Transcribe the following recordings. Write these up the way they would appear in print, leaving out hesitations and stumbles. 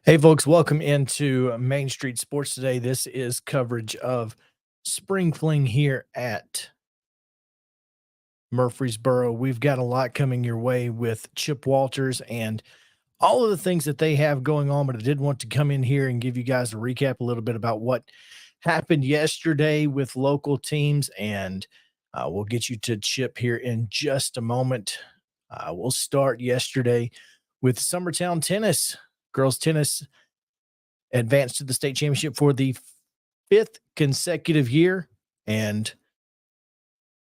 Hey, folks, welcome into Main Street Sports today. This is coverage of Spring Fling here at Murfreesboro. We've got a lot coming your way with Chip Walters and all of the things that they have going on, but I did want to come in here and give you guys a recap a little bit about what happened yesterday with local teams, and we'll get you to Chip here in just a moment. We'll start yesterday with Summertown Tennis. Girls tennis advanced to the state championship for the fifth consecutive year and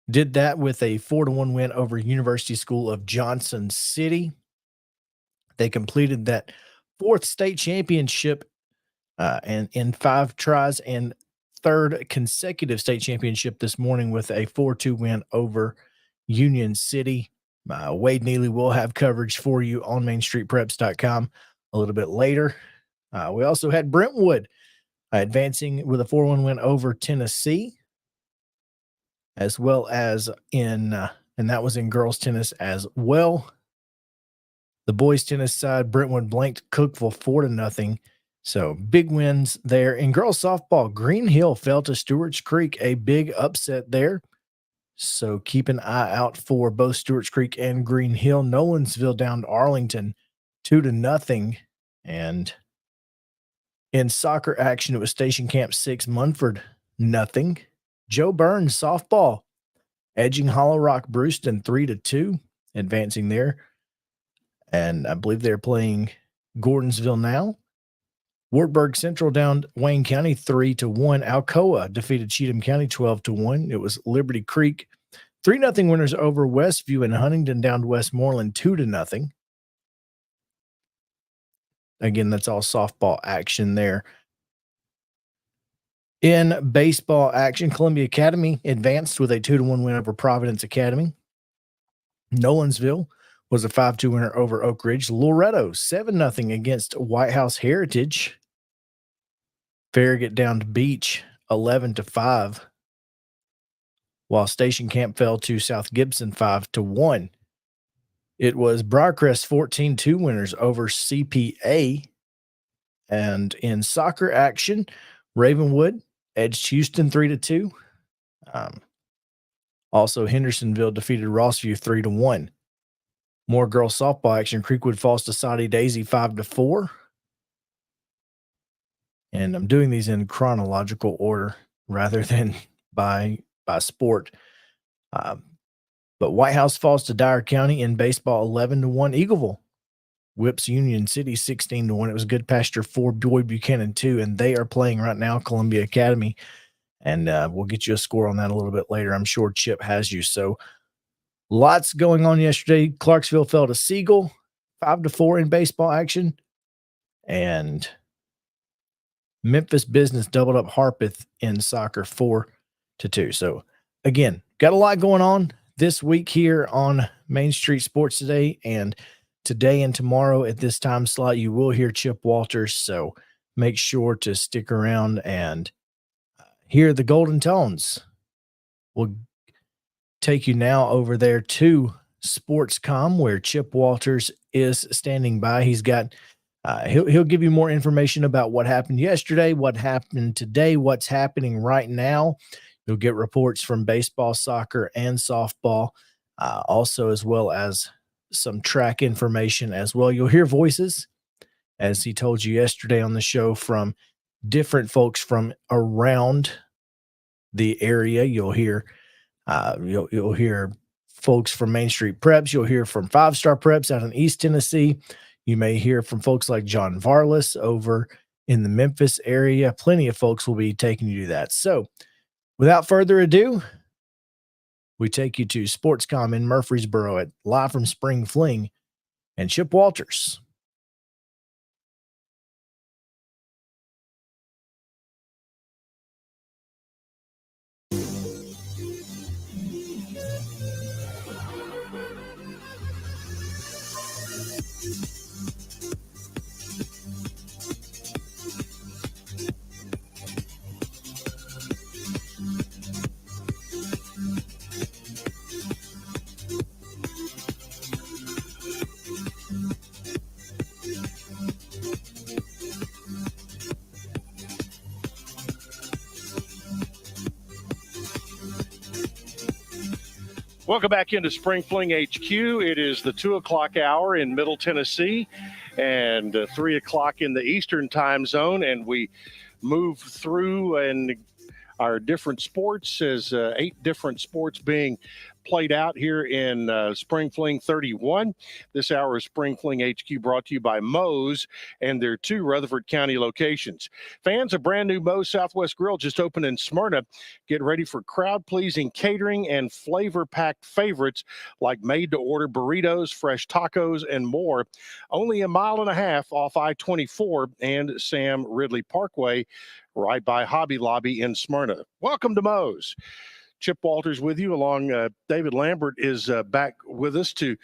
did that with a 4-1 win over University School of Johnson City. They completed that fourth state championship and in 5 tries and third consecutive state championship this morning with a 4-2 win over Union City. Wade Neely will have coverage for you on mainstreetpreps.com a little bit later. We also had Brentwood advancing with a 4-1 win over Tennessee, as well as and that was in girls tennis as well. The boys tennis side, Brentwood blanked Cookeville 4-0. So big wins there. In girls softball, Green Hill fell to Stewart's Creek, a big upset there. So keep an eye out for both Stewart's Creek and Green Hill. Nolensville down to Arlington 2-0. And in soccer action, it was Station Camp 6, Munford 0. Joe Burns softball edging Hollow Rock Brewston 3-2, advancing there. And I believe they're playing Gordonsville now. Wartburg Central down Wayne County 3-1. Alcoa defeated Cheatham County 12-1. It was Liberty Creek 3-0 winners over Westview, and Huntington down to Westmoreland 2-0. Again, that's all softball action there. In baseball action, Columbia Academy advanced with a 2-1 win over Providence Academy. Nolensville was a 5-2 winner over Oak Ridge. Loretto 7-0 against White House Heritage. Farragut down to Beach 11-5, while Station Camp fell to South Gibson 5-1. It was Briarcrest 14-2 winners over CPA. And in soccer action, Ravenwood edged Houston 3-2. Also, Hendersonville defeated Rossview 3-1. More girls softball action. Creekwood falls to Soddy Daisy 5-4. And I'm doing these in chronological order rather than by sport. But White House falls to Dyer County in baseball 11-1. Eagleville whips Union City 16-1. It was Good Pasture 4, Boyd Buchanan 2, and they are playing right now, Columbia Academy. And we'll get you a score on that a little bit later. I'm sure Chip has you. So lots going on yesterday. Clarksville fell to Siegel 5-4 in baseball action. And Memphis Business doubled up Harpeth in soccer 4-2. So again, got a lot going on this week here on Main Street Sports today, and today and tomorrow at this time slot, you will hear Chip Walters. So make sure to stick around and hear the golden tones. We'll take you now over there to Sportscom, where Chip Walters is standing by. He's got he'll give you more information about what happened yesterday, what happened today, what's happening right now. You'll get reports from baseball, soccer, and softball, also as well as some track information as well. You'll hear voices, as he told you yesterday on the show, from different folks from around the area. You'll hear you'll hear folks from Main Street Preps. You'll hear from 5-Star Preps out in East Tennessee. You may hear from folks like John Varlas over in the Memphis area. Plenty of folks will be taking you to that. So without further ado, we take you to Sportscom in Murfreesboro at live from Spring Fling and Chip Walters. Welcome back into Spring Fling HQ. It is the 2 o'clock hour in Middle Tennessee and 3 o'clock in the Eastern time zone. And we move through and our different sports as 8 different sports being played out here in Spring Fling 31. This hour of Spring Fling HQ brought to you by Moe's and their 2 Rutherford County locations. Fans, a brand new Moe's Southwest Grill just opened in Smyrna. Get ready for crowd-pleasing catering and flavor-packed favorites like made-to-order burritos, fresh tacos, and more. Only a mile and a half off I-24 and Sam Ridley Parkway, right by Hobby Lobby in Smyrna. Welcome to Moe's. Chip Walters with you, along David Lambert is back with us to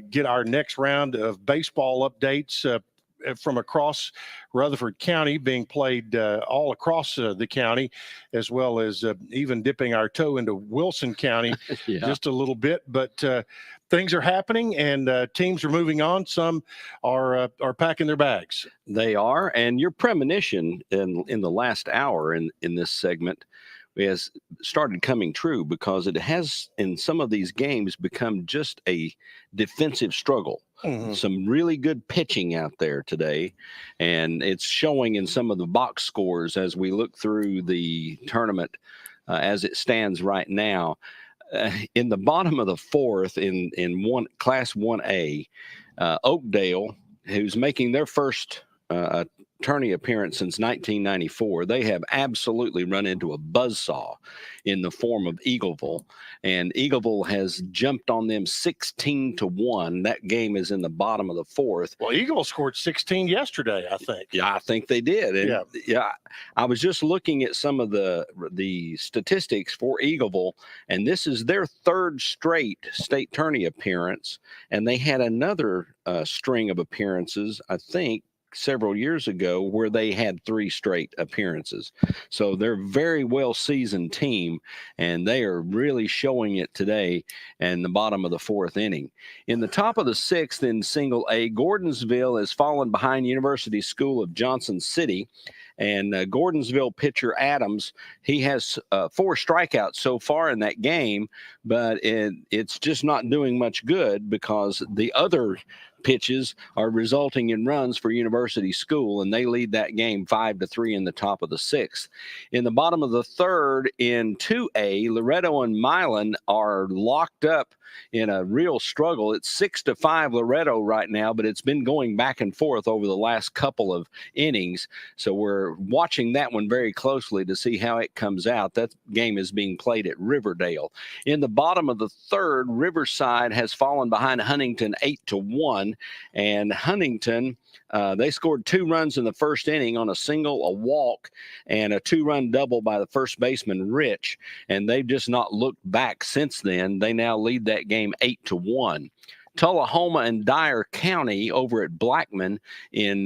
get our next round of baseball updates from across Rutherford County, being played all across the county, as well as even dipping our toe into Wilson County just a little bit. But things are happening and teams are moving on. Some are packing their bags. They are, and your premonition in the last hour in this segment has started coming true, because it has in some of these games become just a defensive struggle. Mm-hmm. Some really good pitching out there today, and it's showing in some of the box scores as we look through the tournament as it stands right now. In the bottom of the 4th in Class 1A, Oakdale, who's making their first tourney appearance since 1994, they have absolutely run into a buzzsaw in the form of Eagleville, and Eagleville has jumped on them 16-1. That game is in the bottom of the 4th. Well, Eagleville scored 16 yesterday, I think. Yeah, I think they did. And yeah, I was just looking at some of the statistics for Eagleville, and this is their 3rd straight state tourney appearance, and they had another string of appearances, I think, several years ago, where they had 3 straight appearances. So they're a very well seasoned team, and they are really showing it today in the bottom of the 4th inning. In the top of the 6th in Single A, Gordonsville has fallen behind University School of Johnson City. And Gordonsville pitcher Adams, he has 4 strikeouts so far in that game, but it's just not doing much good, because the other pitches are resulting in runs for University School, and they lead that game 5-3 in the top of the 6th. In the bottom of the 3rd in 2A, Loretto and Milan are locked up in a real struggle. It's 6-5 Loretto right now, but it's been going back and forth over the last couple of innings. So we're watching that one very closely to see how it comes out. That game is being played at Riverdale. In the bottom of the 3rd, Riverside has fallen behind Huntington 8-1, and Huntington, they scored 2 runs in the 1st inning on a single, a walk, and a 2-run double by the first baseman, Rich. And they've just not looked back since then. They now lead that game 8-1. Tullahoma and Dyer County over at Blackman in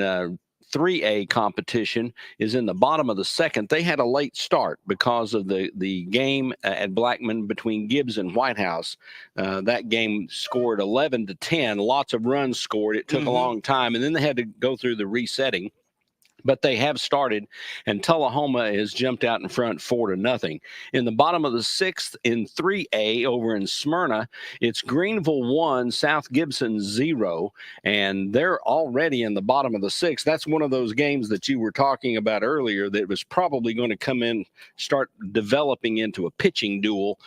3A competition is in the bottom of the 2nd. They had a late start because of the game at Blackman between Gibbs and Whitehouse. That game scored 11-10, lots of runs scored. It took a long time, and then they had to go through the resetting. But they have started, and Tullahoma has jumped out in front 4-0. In the bottom of the 6th in 3A over in Smyrna, it's Greenville 1, South Gibson 0, and they're already in the bottom of the 6th. That's one of those games that you were talking about earlier that was probably going to come in, start developing into a pitching duel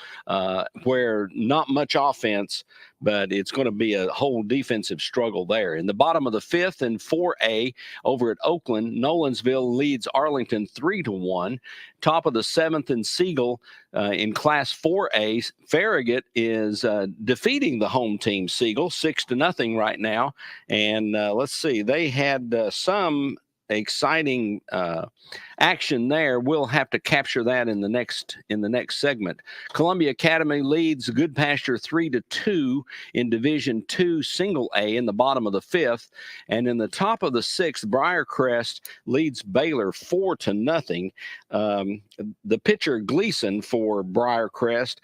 where not much offense, but it's going to be a whole defensive struggle there. In the bottom of the 5th in 4A over at Oakland, Nolensville leads Arlington 3-1. Top of the 7th in Siegel in Class 4A, Farragut is defeating the home team Siegel 6-0 right now. And let's see, they had some exciting action there. We'll have to capture that in the next segment. Columbia Academy leads Good Pasture 3-2 in Division 2 Single A in the bottom of the 5th, and in the top of the 6th, Briarcrest leads Baylor 4-0. The pitcher Gleason for Briarcrest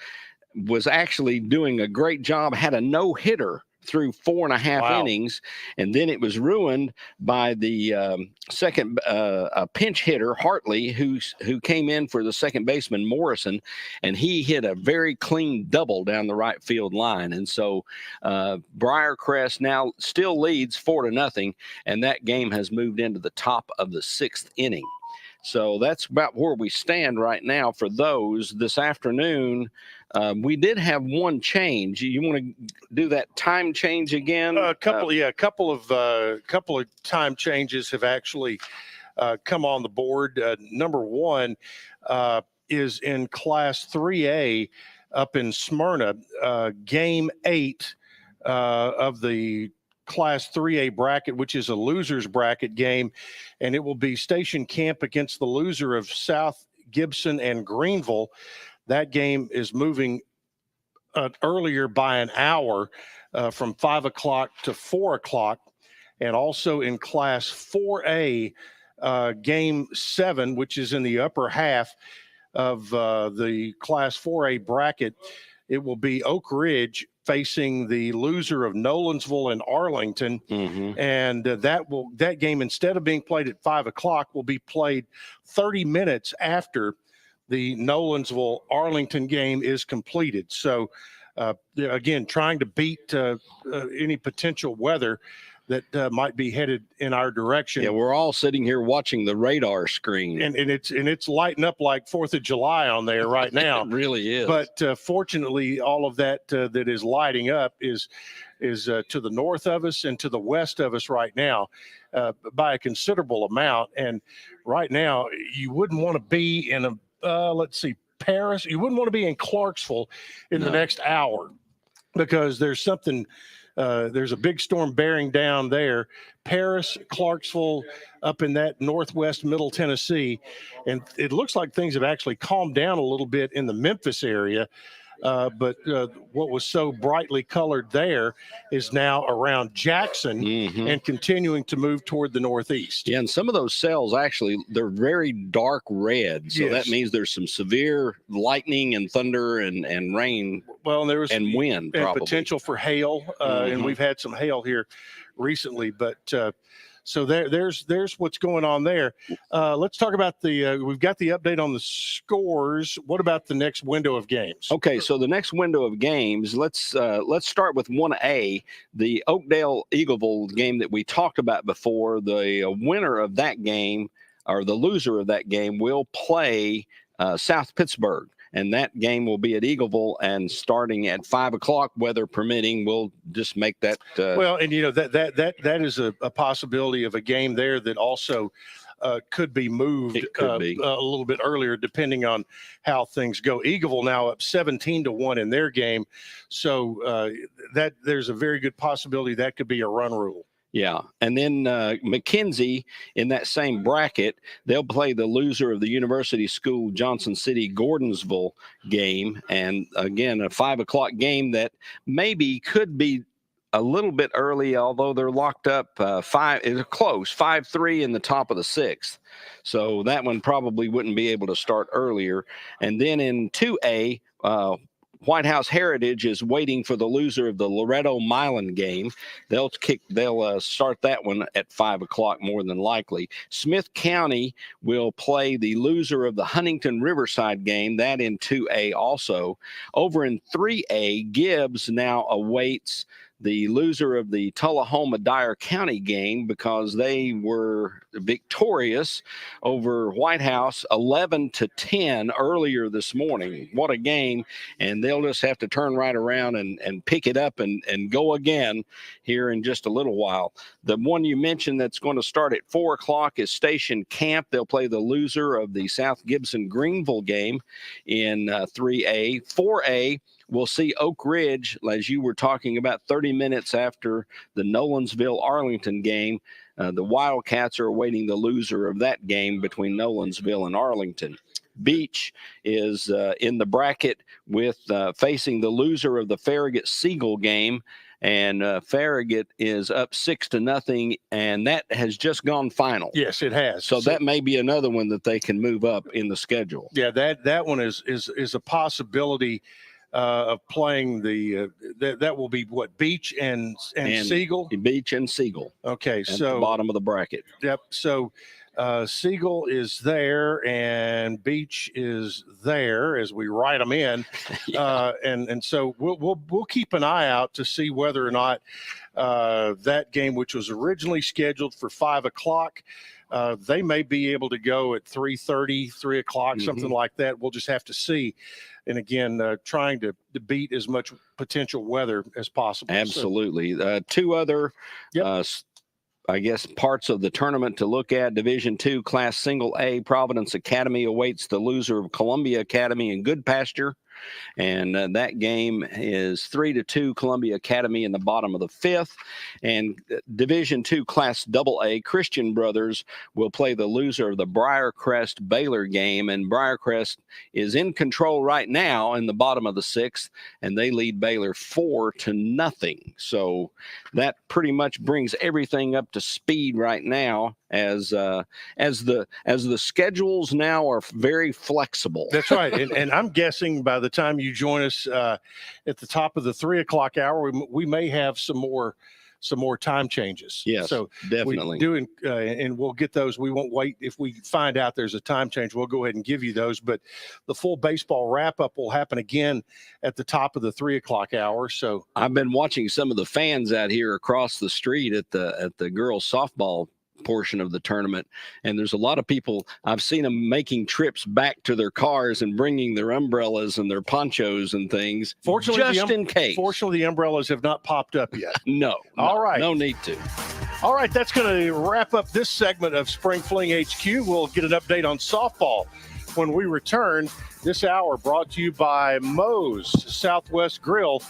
was actually doing a great job, had a no-hitter through 4.5 innings, and then it was ruined by the second pinch hitter Hartley, who came in for the second baseman Morrison, and he hit a very clean double down the right field line. And so Briarcrest now still leads 4-0, and that game has moved into the top of the 6th inning. So that's about where we stand right now for those. This afternoon, we did have one change. You want to do that time change again? A couple of time changes have actually come on the board. Number one is in Class 3A up in Smyrna. Game 8 of the Class 3A bracket, which is a loser's bracket game, and it will be station camp against the loser of South Gibson and Greenville. That game is moving earlier by an hour from 5 o'clock to 4 o'clock. And also in Class 4A, Game 7, which is in the upper half of the Class 4A bracket, it will be Oak Ridge facing the loser of Nolensville and Arlington. And that game, instead of being played at 5 o'clock, will be played 30 minutes after the Nolensville Arlington game is completed. So again, trying to beat any potential weather that might be headed in our direction. Yeah, we're all sitting here watching the radar screen, and it's lighting up like 4th of July on there right now. It really is. But fortunately, all of that that is lighting up is to the north of us and to the west of us right now by a considerable amount. And right now, you wouldn't want to be in Paris. You wouldn't want to be in Clarksville in the next hour, because there's a big storm bearing down there. Paris, Clarksville, up in that northwest middle Tennessee. And it looks like things have actually calmed down a little bit in the Memphis area. But what was so brightly colored there is now around Jackson and continuing to move toward the northeast. Yeah, and some of those cells actually, they're very dark red. So that means there's some severe lightning and thunder and rain. Well, and there was wind, and probably potential for hail, and we've had some hail here recently. But so there's what's going on there. Let's talk about we've got the update on the scores. What about the next window of games? Okay, so the next window of games, let's start with 1A, the Oakdale Eagleville game that we talked about before. The winner of that game, or the loser of that game, will play South Pittsburgh. And that game will be at Eagleville, and starting at 5 o'clock, weather permitting. We'll just make that. Well, and that is a possibility of a game there that also could be moved a little bit earlier, depending on how things go. Eagleville now up 17-1 in their game, so that there's a very good possibility that could be a run rule. Yeah, and then McKenzie in that same bracket, they'll play the loser of the University School Johnson City Gordonsville game, and again a 5 o'clock game that maybe could be a little bit early, although they're locked up 5-3 in the top of the 6th, so that one probably wouldn't be able to start earlier. And then in 2A. White House Heritage is waiting for the loser of the Loretto Milan game. They'll start that one at 5 o'clock more than likely. Smith County will play the loser of the Huntington Riverside game, that in 2A also. Over in 3A, Gibbs now awaits the loser of the Tullahoma Dyer County game, because they were victorious over White House 11-10 earlier this morning. What a game. And they'll just have to turn right around and pick it up and go again here in just a little while. The one you mentioned that's going to start at 4 o'clock is Station Camp. They'll play the loser of the South Gibson Greenville game in 3A. 4A, we'll see Oak Ridge, as you were talking about, 30 minutes after the Nolensville Arlington game. The Wildcats are awaiting the loser of that game between Nolensville and Arlington. Beach is in the bracket with facing the loser of the Farragut-Siegel game, and Farragut is up 6-0, and that has just gone final. Yes, it has. So that may be another one that they can move up in the schedule. Yeah, that one is a possibility. of playing that will be what, Beach and Siegel? Beach and Siegel. Okay, at so the bottom of the bracket. Yep. So Siegel is there and Beach is there as we write them in. Yeah. And so we'll keep an eye out to see whether or not that game, which was originally scheduled for 5:00, they may be able to go at 3:30, 3:00, something like that. We'll just have to see. And again, trying to beat as much potential weather as possible. Absolutely. Two other, I guess, parts of the tournament to look at. Division II Class Single A, Providence Academy awaits the loser of Columbia Academy and Good Pasture. And that game is 3-2 Columbia Academy in the bottom of the fifth. And Division II Class AA, Christian Brothers will play the loser of the Briarcrest Baylor game. And Briarcrest is in control right now in the bottom of the sixth, and they lead Baylor 4-0. So that pretty much brings everything up to speed right now, as the schedules now are very flexible. That's right. And I'm guessing by the time you join us at the top of the 3:00 hour, we may have some more time changes. Yes, so definitely. And we'll get those. We won't wait. If we find out there's a time change, we'll go ahead and give you those. But the full baseball wrap up will happen again at the top of the 3:00 hour. So I've been watching some of the fans out here across the street at the girls softball portion of the tournament, and there's a lot of people. I've seen them making trips back to their cars and bringing their umbrellas and their ponchos and things, fortunately, just in case. Fortunately, the umbrellas have not popped up yet. All right, no need to. All right, that's going to wrap up this segment of Spring Fling HQ. We'll get an update on softball when we return. This hour brought to you by Moe's Southwest Grill.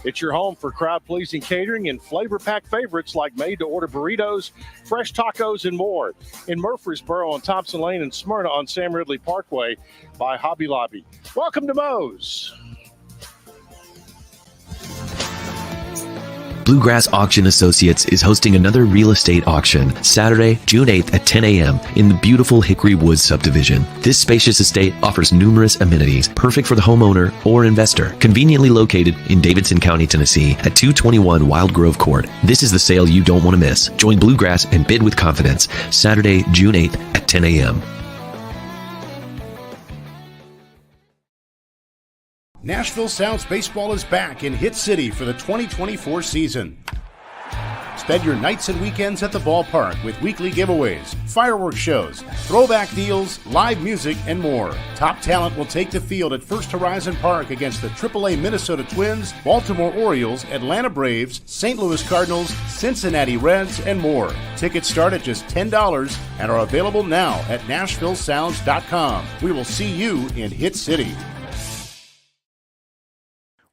It's your home for crowd-pleasing catering and flavor-packed favorites like made-to-order burritos, fresh tacos, and more. In Murfreesboro on Thompson Lane and Smyrna on Sam Ridley Parkway by Hobby Lobby. Welcome to Moe's. Bluegrass Auction Associates is hosting another real estate auction Saturday, June 8th at 10 a.m. in the beautiful Hickory Woods subdivision. This spacious estate offers numerous amenities, perfect for the homeowner or investor. Conveniently located in Davidson County, Tennessee at 221 Wild Grove Court. This is the sale you don't want to miss. Join Bluegrass and bid with confidence. Saturday, June 8th at 10 a.m. Nashville Sounds Baseball is back in Hit City for the 2024 season. Spend your nights and weekends at the ballpark with weekly giveaways, fireworks shows, throwback deals, live music, and more. Top talent will take the field at First Horizon Park against the AAA Minnesota Twins, Baltimore Orioles, Atlanta Braves, St. Louis Cardinals, Cincinnati Reds, and more. Tickets start at just $10 and are available now at NashvilleSounds.com. We will see you in Hit City.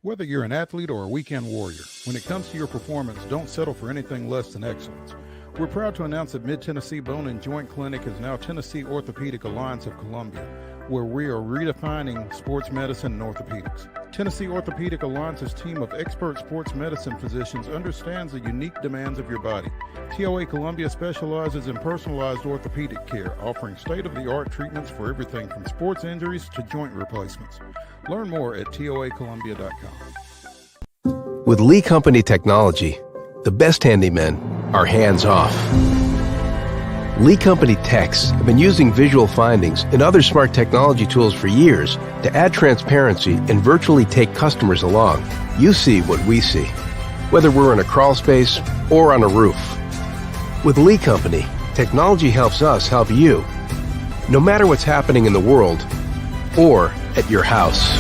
Whether you're an athlete or a weekend warrior, when it comes to your performance, don't settle for anything less than excellence. We're proud to announce that Mid-Tennessee Bone and Joint Clinic is now Tennessee Orthopedic Alliance of Columbia, where we are redefining sports medicine and orthopedics. Tennessee Orthopedic Alliance's team of expert sports medicine physicians understands the unique demands of your body. TOA Columbia specializes in personalized orthopedic care, offering state-of-the-art treatments for everything from sports injuries to joint replacements. Learn more at toacolumbia.com. With Lee Company technology, the best handymen are hands-off. Lee Company techs have been using visual findings and other smart technology tools for years to add transparency and virtually take customers along. You see what we see, whether we're in a crawl space or on a roof. With Lee Company, technology helps us help you, no matter what's happening in the world or at your house.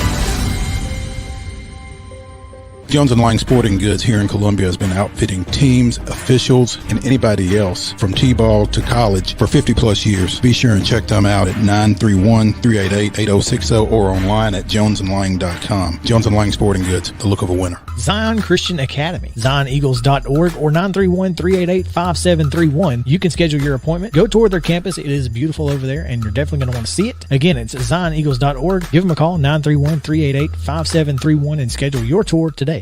Jones & Lang Sporting Goods here in Columbia has been outfitting teams, officials, and anybody else from T-ball to college for 50 plus years. Be sure and check them out at 931-388-8060 or online at jonesandlang.com. Jones & Lang Sporting Goods, the look of a winner. Zion Christian Academy, zioneagles.org or 931-388-5731. You can schedule your appointment. Go tour their campus. It is beautiful over there, and you're definitely going to want to see it. Again, it's zioneagles.org. Give them a call, 931-388-5731, and schedule your tour today.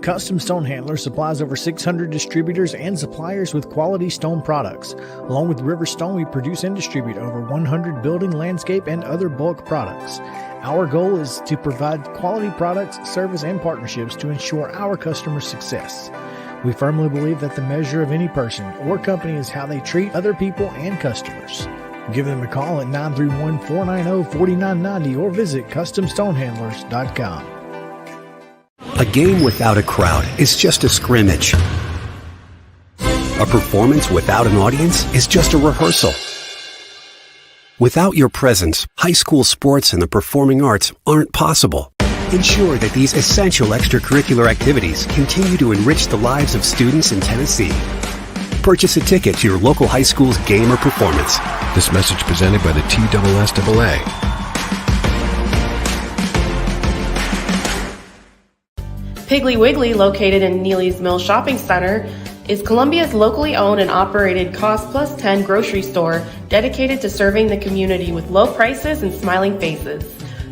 Custom Stone Handler supplies over 600 distributors and suppliers with quality stone products. Along with River Stone, we produce and distribute over 100 building, landscape, and other bulk products. Our goal is to provide quality products, service, and partnerships to ensure our customers' success. We firmly believe that the measure of any person or company is how they treat other people and customers. Give them a call at 931-490-4990 or visit CustomStonehandlers.com. A game without a crowd is just a scrimmage. A performance without an audience is just a rehearsal. Without your presence, high school sports and the performing arts aren't possible. Ensure that these essential extracurricular activities continue to enrich the lives of students in Tennessee. Purchase a ticket to your local high school's game or performance. This message presented by the TSSAA. Piggly Wiggly, located in Neely's Mill Shopping Center, is Columbia's locally owned and operated Cost Plus 10 grocery store dedicated to serving the community with low prices and smiling faces.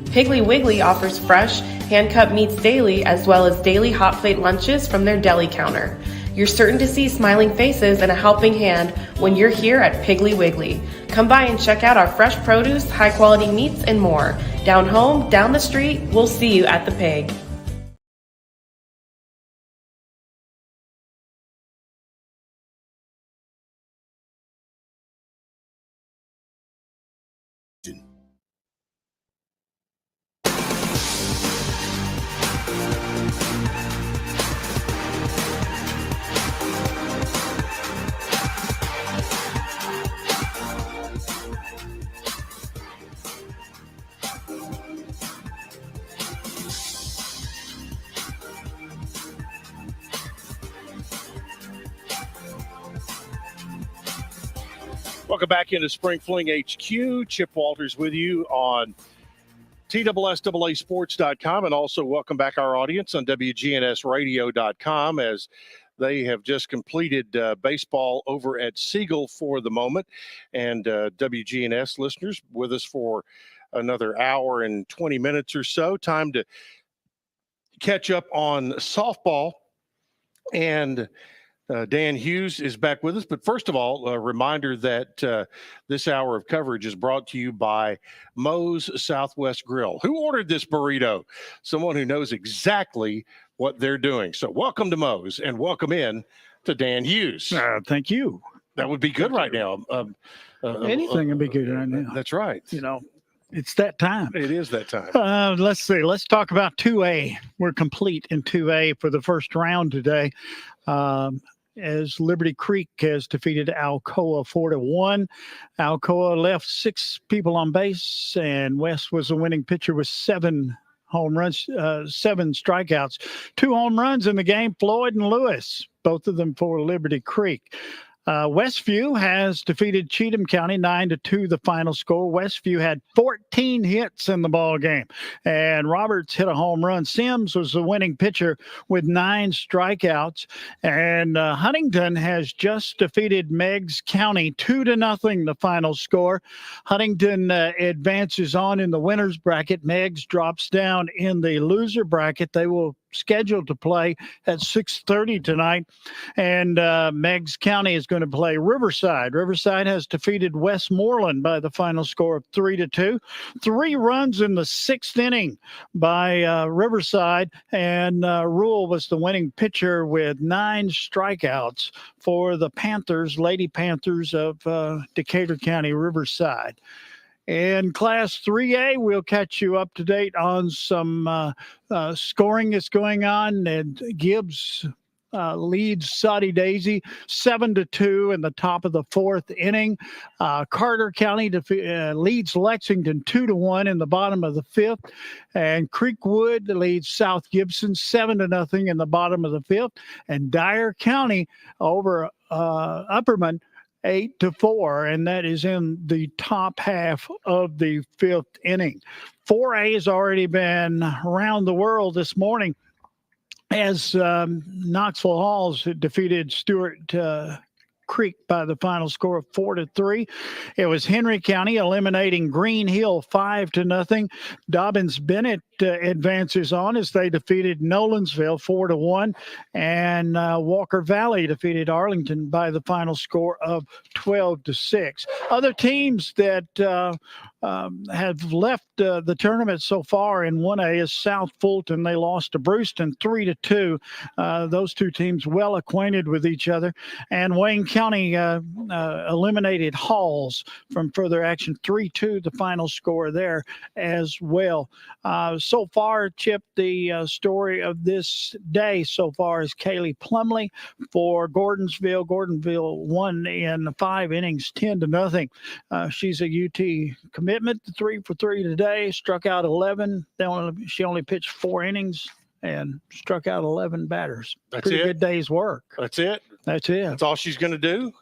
Piggly Wiggly offers fresh, hand-cut meats daily as well as daily hot plate lunches from their deli counter. You're certain to see smiling faces and a helping hand when you're here at Piggly Wiggly. Come by and check out our fresh produce, high-quality meats, and more. Down home, down the street, we'll see you at the Pig. Welcome back into Spring Fling HQ. Chip Walters with you on TSSAA and also welcome back our audience on WGNSradio.com as they have just completed baseball over at Siegel for the moment. And WGNS listeners with us for another hour and 20 minutes or so. Time to catch up on softball. And Dan Hughes is back with us. But first of all, a reminder that this hour of coverage is brought to you by Moe's Southwest Grill. Who ordered this burrito? Someone who knows exactly what they're doing. So welcome to Moe's and welcome in to Dan Hughes. Thank you. That would be good right now. Anything would be good right now. That's right. You know, it's that time. It is that time. Let's see. Let's talk about 2A. We're complete in 2A for the first round today. As Liberty Creek has defeated Alcoa 4-1. Alcoa left 6 people on base, and West was the winning pitcher with 7 home runs, 7 strikeouts. 2 home runs in the game, Floyd and Lewis, both of them for Liberty Creek. Westview has defeated Cheatham County 9-2, the final score. Westview had 14 hits in the ball game, and Roberts hit a home run. Sims was the winning pitcher with 9 strikeouts, and Huntington has just defeated Meigs County 2-0, the final score. Huntington advances on in the winners bracket. Meigs drops down in the loser bracket. They will scheduled to play at 6:30 tonight, and Meigs County is going to play Riverside. Riverside has defeated Westmoreland by the final score of 3-2. 3 runs in the 6th inning by Riverside, and Rule was the winning pitcher with 9 strikeouts for the Panthers, Lady Panthers of Decatur County, Riverside. In Class 3A, we'll catch you up to date on some scoring that's going on. And Gibbs leads Soddy Daisy 7-2 in the top of the 4th inning. Carter County leads Lexington 2-1 in the bottom of the 5th. And Creekwood leads South Gibson 7-0 in the bottom of the 5th. And Dyer County over Upperman 8-4, and that is in the top half of the 5th inning. 4A has already been around the world this morning as Knoxville Halls defeated Stewart Creek by the final score of 4-3. It was Henry County eliminating Green Hill 5-0. Dobbins Bennett advances on as they defeated Nolensville 4-1, and Walker Valley defeated Arlington by the final score of 12-6. Other teams that have left the tournament so far in 1A is South Fulton. They lost to Brewston 3-2. Those two teams well acquainted with each other. And Wayne County eliminated Halls from further action 3-2, the final score there as well. So far, Chip, the story of this day so far is Kaylee Plumley for Gordonsville. Gordonsville won in 5 innings, 10-0. She's a UT commitment, 3 for 3 today, struck out 11. She only pitched 4 innings and struck out 11 batters. That's Pretty it? good day's work. That's it? That's it. That's all she's going to do?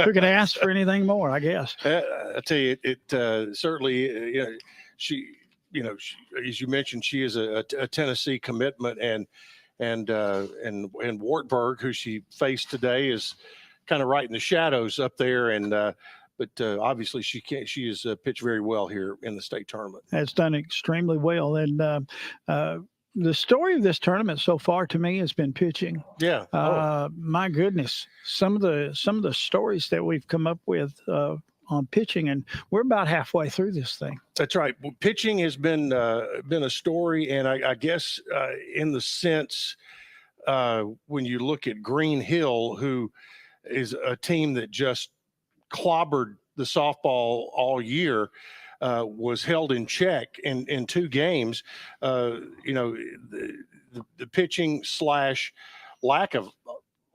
Who can ask for anything more, I guess. I tell you, it certainly, she, as you mentioned, she is a Tennessee commitment, and Wartburg, who she faced today, is kind of right in the shadows up there, and but obviously she has pitched very well here in the state tournament. Has done extremely well, and the story of this tournament so far to me has been pitching. Yeah. My goodness, some of the stories that we've come up with on pitching, and we're about halfway through this thing. That's right. Well, pitching has been a story, and I guess in the sense when you look at Green Hill, who is a team that just clobbered the softball all year, was held in check in 2 games. The pitching / lack of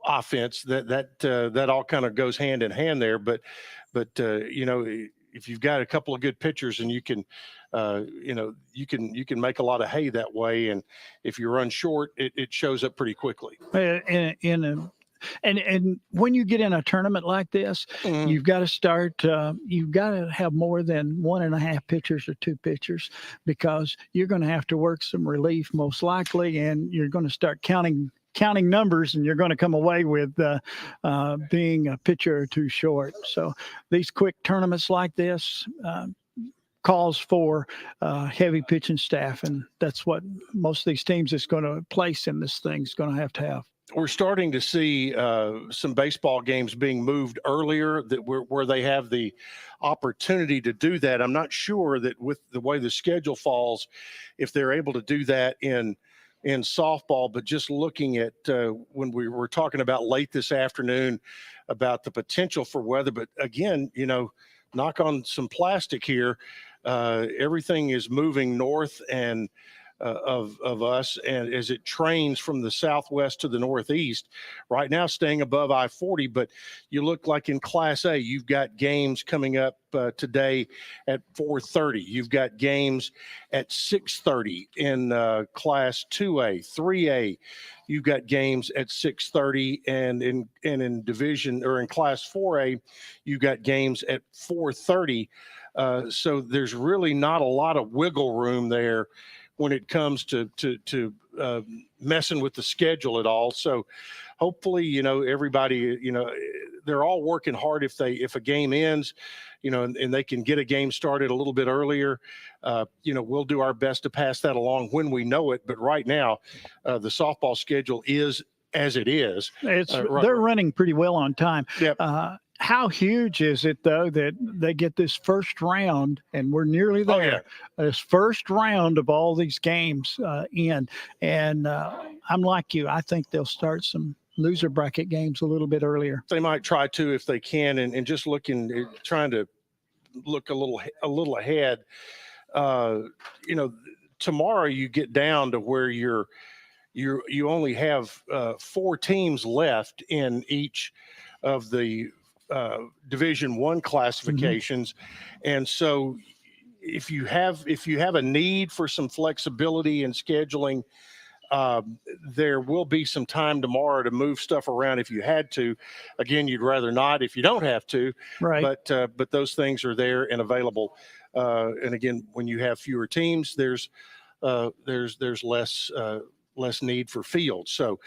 offense that all kind of goes hand in hand there. But if you've got a couple of good pitchers, and you can make a lot of hay that way, and if you run short, it shows up pretty quickly. And when you get in a tournament like this, Mm-hmm. you've got to start, you've got to have more than 1.5 pitchers or 2 pitchers, because you're going to have to work some relief most likely, and you're going to start counting numbers, and you're going to come away with being a pitcher or 2 short. So these quick tournaments like this calls for heavy pitching staff, and that's what most of these teams that's going to place in this thing is going to have. We're starting to see some baseball games being moved earlier where they have the opportunity to do that. I'm not sure that with the way the schedule falls, if they're able to do that in softball, but just looking at when we were talking about late this afternoon about the potential for weather. But again, knock on some plastic here. Everything is moving north and of us, and as it trains from the southwest to the northeast, right now staying above I-40. But you look like in Class A, you've got games coming up today at 4:30. You've got games at 6:30 in Class 2A, 3A. You've got games at 6:30, and in Division or in Class 4A, you've got games at 4:30. So there's really not a lot of wiggle room there when it comes to messing with the schedule at all. So hopefully, everybody, they're all working hard. If a game ends, and they can get a game started a little bit earlier, we'll do our best to pass that along when we know it. But right now, the softball schedule is as it is. They're running pretty well on time. Yep. How huge is it, though, that they get this first round, and we're nearly there, this first round of all these games in. And I'm like you. I think they'll start some loser bracket games a little bit earlier. They might try to if they can, and just trying to look a little ahead. Tomorrow you get down to where you only have 4 teams left in each of the Division I classifications. Mm-hmm. And so if you have a need for some flexibility in scheduling, there will be some time tomorrow to move stuff around if you had to. Again, you'd rather not if you don't have to, right? But those things are there and available. And again, when you have fewer teams, there's less need for fields. So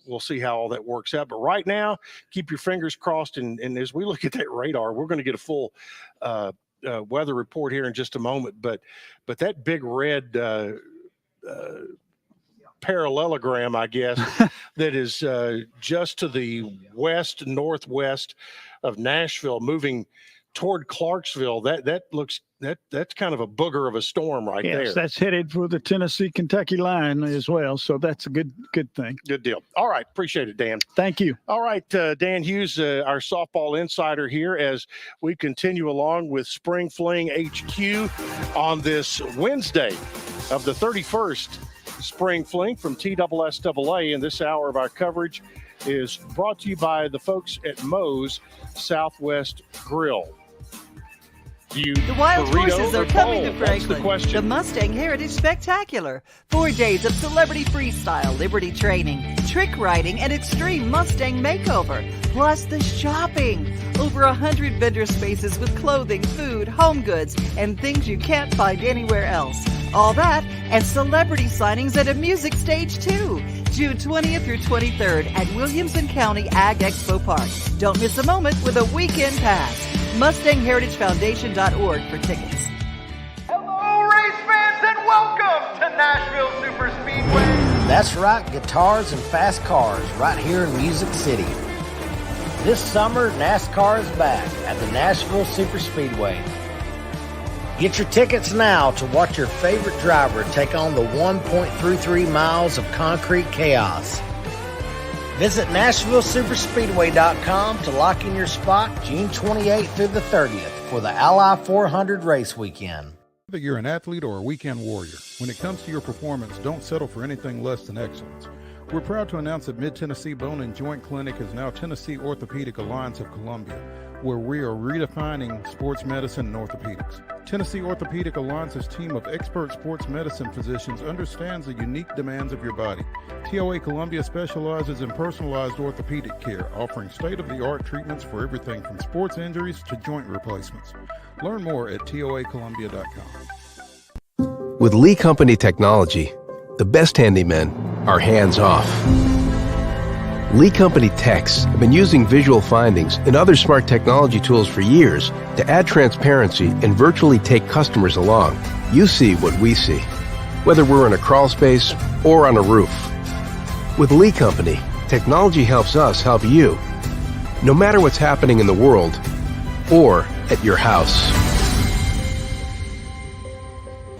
we'll see how all that works out. But right now, keep your fingers crossed. And as we look at that radar, we're going to get a full weather report here in just a moment, but that big red parallelogram, I guess, that is just to the northwest of Nashville, moving toward Clarksville. That's kind of a booger of a storm right there. Yes, that's headed for the Tennessee-Kentucky line as well. So that's a good thing. Good deal. All right. Appreciate it, Dan. Thank you. All right. Dan Hughes, our softball insider here, as we continue along with Spring Fling HQ on this Wednesday of the 31st Spring Fling from TSSAA. And this hour of our coverage is brought to you by the folks at Moe's Southwest Grill. The wild horses are coming to Franklin. The Mustang Heritage Spectacular. 4 days of celebrity freestyle, liberty training, trick riding, and extreme Mustang makeover. Plus the shopping. Over 100 vendor spaces with clothing, food, home goods, and things you can't find anywhere else. All that and celebrity signings at a music stage too. June 20th through 23rd at Williamson County Ag Expo Park. Don't miss a moment with a weekend pass. MustangHeritageFoundation.org for tickets. Hello, race fans, and welcome to Nashville Super Speedway. That's right, guitars and fast cars right here in Music City. This summer, NASCAR is back at the Nashville Super Speedway. Get your tickets now to watch your favorite driver take on the 1.33 miles of concrete chaos. Visit NashvilleSuperspeedway.com to lock in your spot June 28th through the 30th for the Ally 400 race weekend. Whether you're an athlete or a weekend warrior, when it comes to your performance, don't settle for anything less than excellence. We're proud to announce that Mid-Tennessee Bone and Joint Clinic is now Tennessee Orthopedic Alliance of Columbia, where we are redefining sports medicine and orthopedics. Tennessee Orthopedic Alliance's team of expert sports medicine physicians understands the unique demands of your body. TOA Columbia specializes in personalized orthopedic care, offering state-of-the-art treatments for everything from sports injuries to joint replacements. Learn more at toacolumbia.com. With Lee Company technology, the best handymen are hands-off. Lee Company techs have been using visual findings and other smart technology tools for years to add transparency and virtually take customers along. You see what we see, whether we're in a crawl space or on a roof. With Lee Company, technology helps us help you, no matter what's happening in the world or at your house.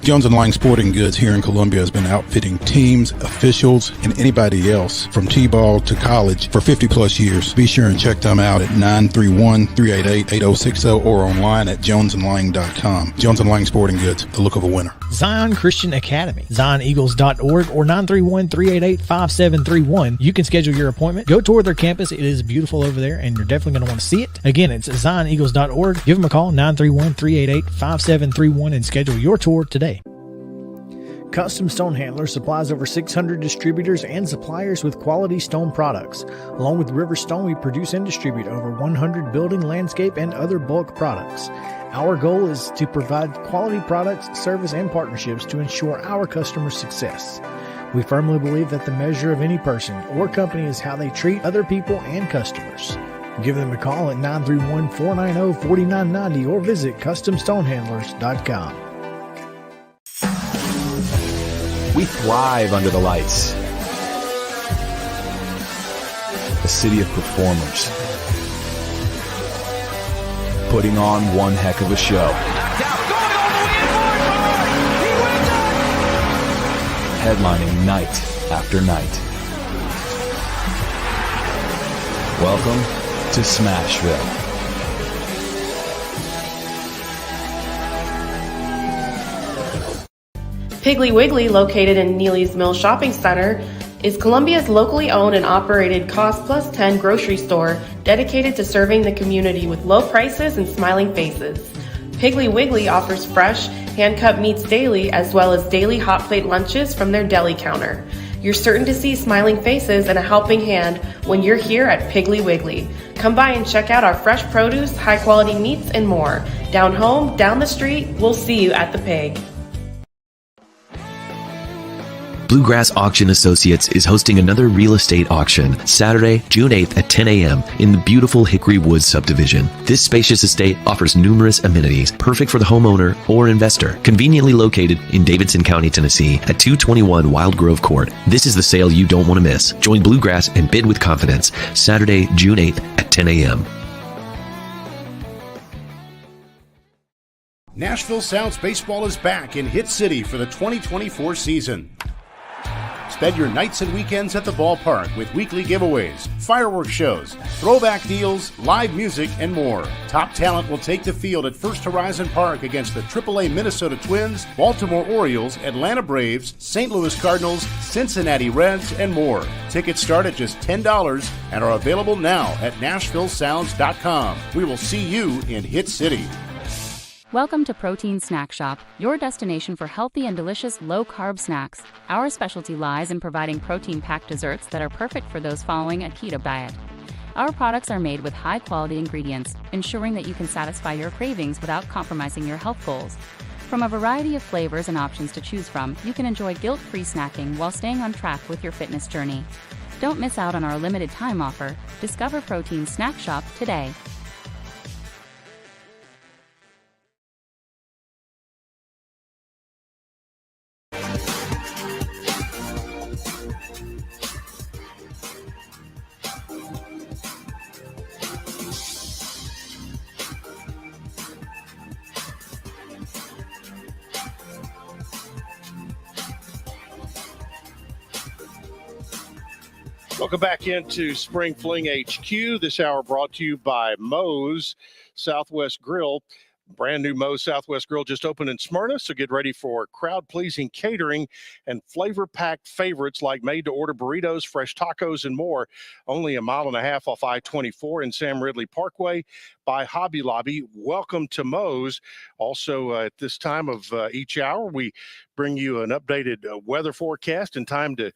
Jones & Lang Sporting Goods here in Columbia has been outfitting teams, officials, and anybody else from T-ball to college for 50 plus years. Be sure and check them out at 931-388-8060 or online at jonesandlang.com. Jones & Lang Sporting Goods, the look of a winner. Zion Christian Academy, zioneagles.org or 931-388-5731. You can schedule your appointment. Go tour their campus. It is beautiful over there, and you're definitely going to want to see it. Again, it's zioneagles.org. Give them a call, 931-388-5731, and schedule your tour today. Custom Stone Handler supplies over 600 distributors and suppliers with quality stone products. Along with River Stone, we produce and distribute over 100 building, landscape, and other bulk products. Our goal is to provide quality products, service, and partnerships to ensure our customers' success. We firmly believe that the measure of any person or company is how they treat other people and customers. Give them a call at 931-490-4990 or visit CustomStonehandlers.com. We thrive under the lights. A city of performers. Putting on one heck of a show. Headlining night after night. Welcome to Smashville. Piggly Wiggly, located in Neely's Mill Shopping Center, is Columbia's locally owned and operated Cost Plus 10 grocery store dedicated to serving the community with low prices and smiling faces. Piggly Wiggly offers fresh, hand-cut meats daily as well as daily hot plate lunches from their deli counter. You're certain to see smiling faces and a helping hand when you're here at Piggly Wiggly. Come by and check out our fresh produce, high-quality meats, and more. Down home, down the street, we'll see you at the Pig. Bluegrass Auction Associates is hosting another real estate auction Saturday, June 8th at 10 a.m. in the beautiful Hickory Woods subdivision. This spacious estate offers numerous amenities, perfect for the homeowner or investor. Conveniently located in Davidson County, Tennessee at 221 Wild Grove Court. This is the sale you don't want to miss. Join Bluegrass and bid with confidence Saturday, June 8th at 10 a.m. Nashville Sounds Baseball is back in Hit City for the 2024 season. Spend your nights and weekends at the ballpark with weekly giveaways, fireworks shows, throwback deals, live music, and more. Top talent will take the field at First Horizon Park against the AAA Minnesota Twins, Baltimore Orioles, Atlanta Braves, St. Louis Cardinals, Cincinnati Reds, and more. Tickets start at just $10 and are available now at NashvilleSounds.com. We will see you in Hit City. Welcome to Protein Snack Shop, your destination for healthy and delicious low-carb snacks. Our specialty lies in providing protein-packed desserts that are perfect for those following a keto diet. Our products are made with high-quality ingredients, ensuring that you can satisfy your cravings without compromising your health goals. From a variety of flavors and options to choose from, you can enjoy guilt-free snacking while staying on track with your fitness journey. Don't miss out on our limited time offer. Discover Protein Snack Shop today. Welcome back into Spring Fling HQ. This hour brought to you by Moe's Southwest Grill. Brand new Moe's Southwest Grill just opened in Smyrna, so get ready for crowd-pleasing catering and flavor-packed favorites like made-to-order burritos, fresh tacos, and more. Only a mile and a half off I-24 in Sam Ridley Parkway by Hobby Lobby. Welcome to Moe's. Also, at this time of each hour, we bring you an updated weather forecast and time to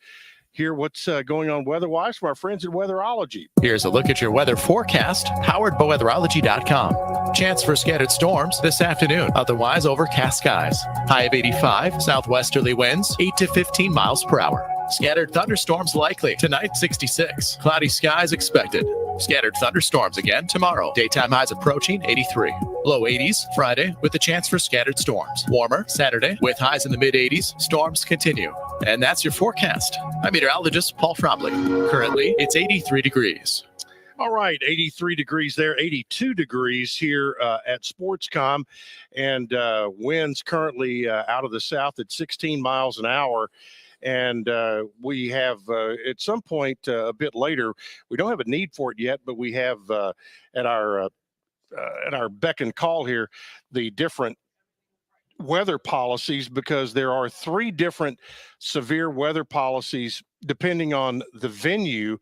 hear what's going on weather-wise from our friends at Weatherology. Here's a look at your weather forecast, powered by weatherology.com. Chance for scattered storms this afternoon, otherwise overcast skies. High of 85, southwesterly winds, 8 to 15 miles per hour. Scattered thunderstorms likely. Tonight, 66. Cloudy skies expected. Scattered thunderstorms again tomorrow. Daytime highs approaching 83. Low 80s Friday with a chance for scattered storms. Warmer Saturday with highs in the mid-80s. Storms continue. And that's your forecast. I'm meteorologist Paul Fromley. Currently, it's 83 degrees. All right, 83 degrees there, 82 degrees here at Sportscom, and winds currently out of the south at 16 miles an hour. And we have at some point a bit later, we don't have a need for it yet, but we have at our beck and call here the different weather policies, because there are 3 different severe weather policies depending on the venue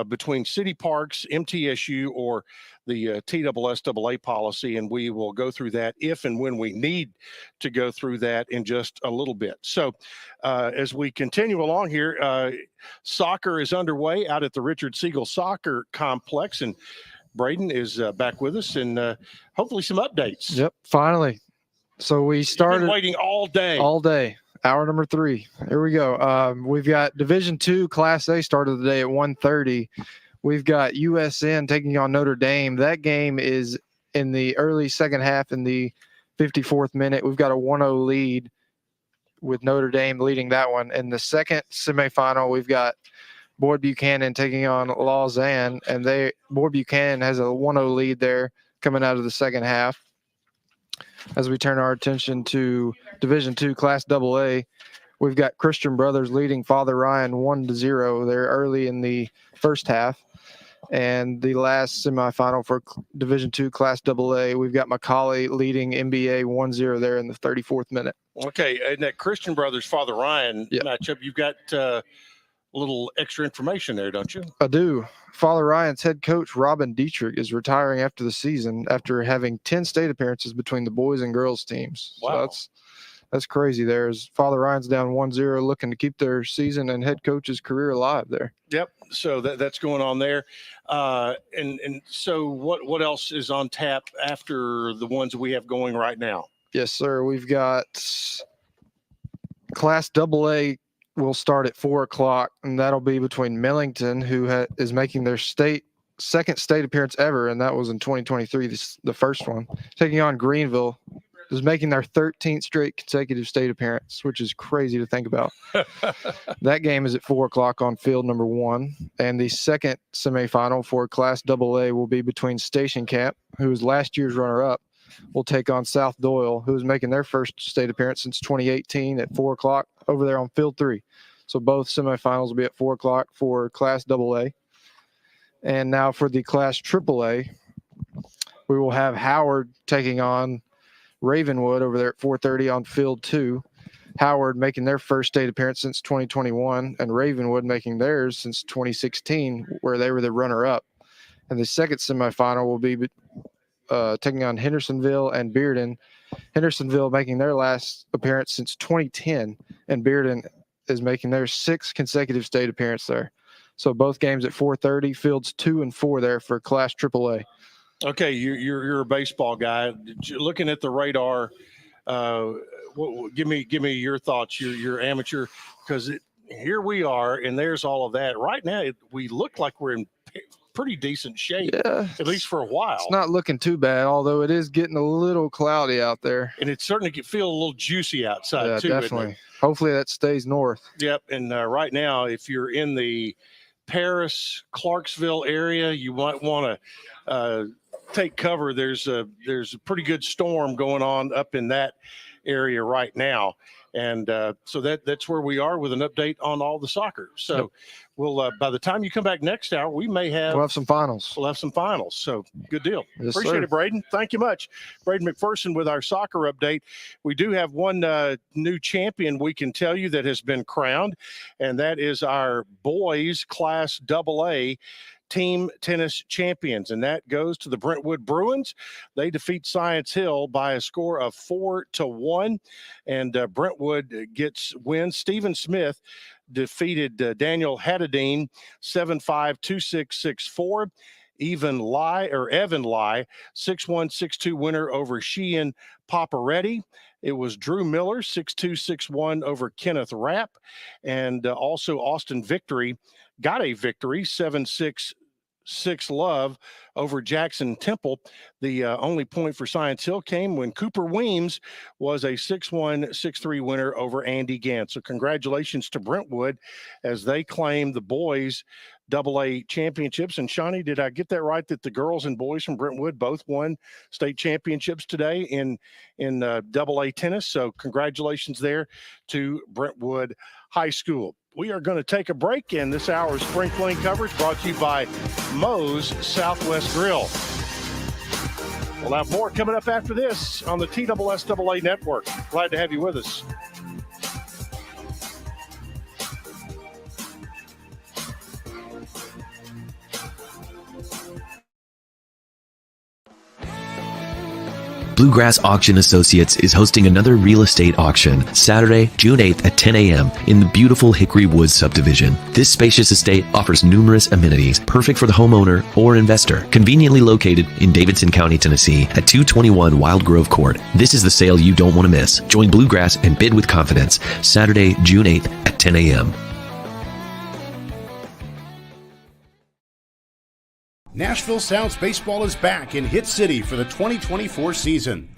between city parks, MTSU, or the TSSAA policy, and we will go through that if and when we need to go through that in just a little bit. So as we continue along here, soccer is underway out at the Richard Siegel Soccer Complex, and Braden is back with us, and hopefully some updates. Yep, finally. So we started. You've been waiting all day. All day. Hour number 3. Here we go. We've got Division II Class A start of the day at 1:30. We've got USN taking on Notre Dame. That game is in the early second half in the 54th minute. We've got a 1-0 lead with Notre Dame leading that one. In the second semifinal, we've got Boyd Buchanan taking on Lausanne, and Boyd Buchanan has a 1-0 lead there coming out of the second half. As we turn our attention to Division II Class AA, we've got Christian Brothers leading Father Ryan 1-0 there early in the first half. And the last semifinal for Division II Class AA, we've got Macaulay leading NBA 1-0 there in the 34th minute. Okay, and that Christian Brothers Father Ryan matchup, you've got a little extra information there, don't you? I do. Father Ryan's head coach, Robin Dietrich, is retiring after the season after having 10 state appearances between the boys and girls teams. Wow. So that's crazy there. As Father Ryan's down 1-0, looking to keep their season and head coach's career alive there. Yep. So that's going on there. And so what else is on tap after the ones we have going right now? Yes, sir. We've got Class AA will start at 4 o'clock, and that'll be between Millington, who is making their second state appearance ever, and that was in 2023, the first one, taking on Greenville, is making their 13th straight consecutive state appearance, which is crazy to think about. That game is at 4 o'clock on field number 1, and the second semifinal for Class AA will be between Station Camp, who was last year's runner-up, will take on South Doyle, who is making their first state appearance since 2018 at 4 o'clock over there on field 3. So both semifinals will be at 4 o'clock for Class AA. And now for the Class AAA, we will have Howard taking on Ravenwood over there at 4:30 on field 2. Howard making their first state appearance since 2021, and Ravenwood making theirs since 2016, where they were the runner-up. And the second semifinal will be taking on Hendersonville and Bearden. Hendersonville making their last appearance since 2010, and Bearden is making their 6th consecutive state appearance there. So both games at 4:30, fields 2 and 4 there for Class AAA. Okay, you're a baseball guy. Looking at the radar, give me your thoughts. You're amateur, because here we are, and there's all of that. Right now, we look like we're in pretty decent shape, at least for a while. It's not looking too bad, although it is getting a little cloudy out there. And it's starting to feel a little juicy outside, too. Definitely. Hopefully that stays north. Yep, and right now, if you're in the Paris, Clarksville area, you might want to take cover. There's a pretty good storm going on up in that area right now, and so that's where we are with an update on all the soccer. So we'll by the time you come back next hour, we'll have some finals. We'll have some finals. So good deal. Yes, Appreciate sir. it, Braden. Thank you much, Braden McPherson, with our soccer update. We do have one new champion we can tell you that has been crowned, and that is our boys Class AA team tennis champions, and that goes to the Brentwood Bruins. They defeat Science Hill by a score of 4-1, and Brentwood wins. Stephen Smith defeated Daniel Haddadine 7-5, 2-6, 6-4. Evan Lai 6-1, 6-2 winner over Sheehan Paparetti. It was Drew Miller 6-2, 6-1 over Kenneth Rapp, and also Austin Victory got a victory 7-6, 6-love over Jackson Temple. The only point for Science Hill came when Cooper Weems was a 6-1, 6-3 winner over Andy Gant. So congratulations to Brentwood as they claim the boys AA championships. And Shawnee, did I get that right, that the girls and boys from Brentwood both won state championships today in AA tennis? So congratulations there to Brentwood High School. We are going to take a break, and this hour's Spring Fling coverage brought to you by Moe's Southwest Grill. We'll have more coming up after this on the TSSAA Network. Glad to have you with us. Bluegrass Auction Associates is hosting another real estate auction Saturday, June 8th at 10 a.m. in the beautiful Hickory Woods subdivision. This spacious estate offers numerous amenities, perfect for the homeowner or investor. Conveniently located in Davidson County, Tennessee at 221 Wild Grove Court. This is the sale you don't want to miss. Join Bluegrass and bid with confidence. Saturday, June 8th at 10 a.m. Nashville Sounds Baseball is back in Hit City for the 2024 season.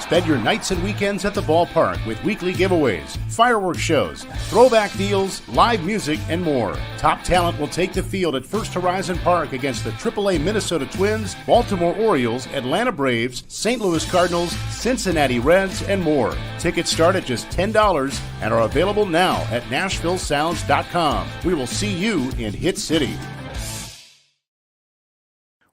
Spend your nights and weekends at the ballpark with weekly giveaways, fireworks shows, throwback deals, live music, and more. Top talent will take the field at First Horizon Park against the AAA Minnesota Twins, Baltimore Orioles, Atlanta Braves, St. Louis Cardinals, Cincinnati Reds, and more. Tickets start at just $10 and are available now at NashvilleSounds.com. We will see you in Hit City.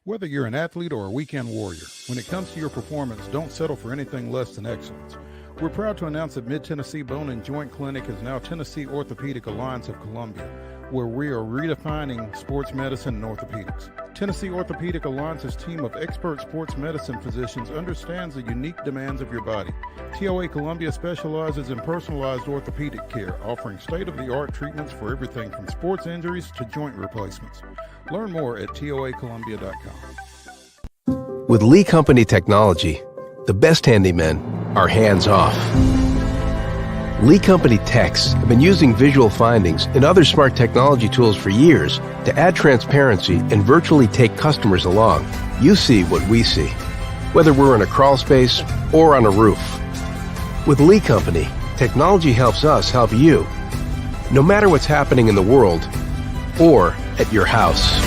Whether you're an athlete or a weekend warrior, when it comes to your performance, don't settle for anything less than excellence. We're proud to announce that Mid-Tennessee Bone and Joint Clinic is now Tennessee Orthopedic Alliance of Columbia, where we are redefining sports medicine and orthopedics. Tennessee Orthopedic Alliance's team of expert sports medicine physicians understands the unique demands of your body. TOA Columbia specializes in personalized orthopedic care, offering state-of-the-art treatments for everything from sports injuries to joint replacements. Learn more at toacolumbia.com. With Lee Company technology, the best handymen are hands-off. Lee Company techs have been using visual findings and other smart technology tools for years to add transparency and virtually take customers along. You see what we see, whether we're in a crawl space or on a roof. With Lee Company, technology helps us help you, no matter what's happening in the world or at your house.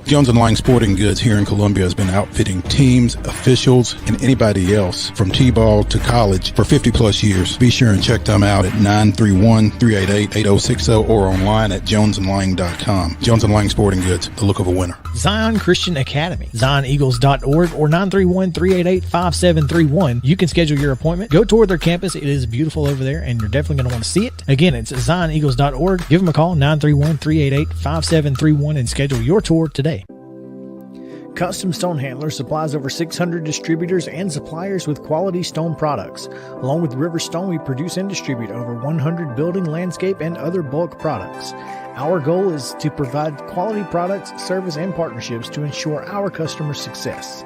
Jones & Lang Sporting Goods here in Columbia has been outfitting teams, officials, and anybody else from T-ball to college for 50 plus years. Be sure and check them out at 931-388-8060 or online at jonesandlang.com. Jones & Lang Sporting Goods, the look of a winner. Zion Christian Academy, zioneagles.org or 931-388-5731. You can schedule your appointment. Go tour their campus. It is beautiful over there, and you're definitely going to want to see it. Again, it's zioneagles.org. Give them a call, 931-388-5731, and schedule your tour today. Custom Stone Handler supplies over 600 distributors and suppliers with quality stone products. Along with River Stone, we produce and distribute over 100 building, landscape, and other bulk products. Our goal is to provide quality products, service, and partnerships to ensure our customers' success.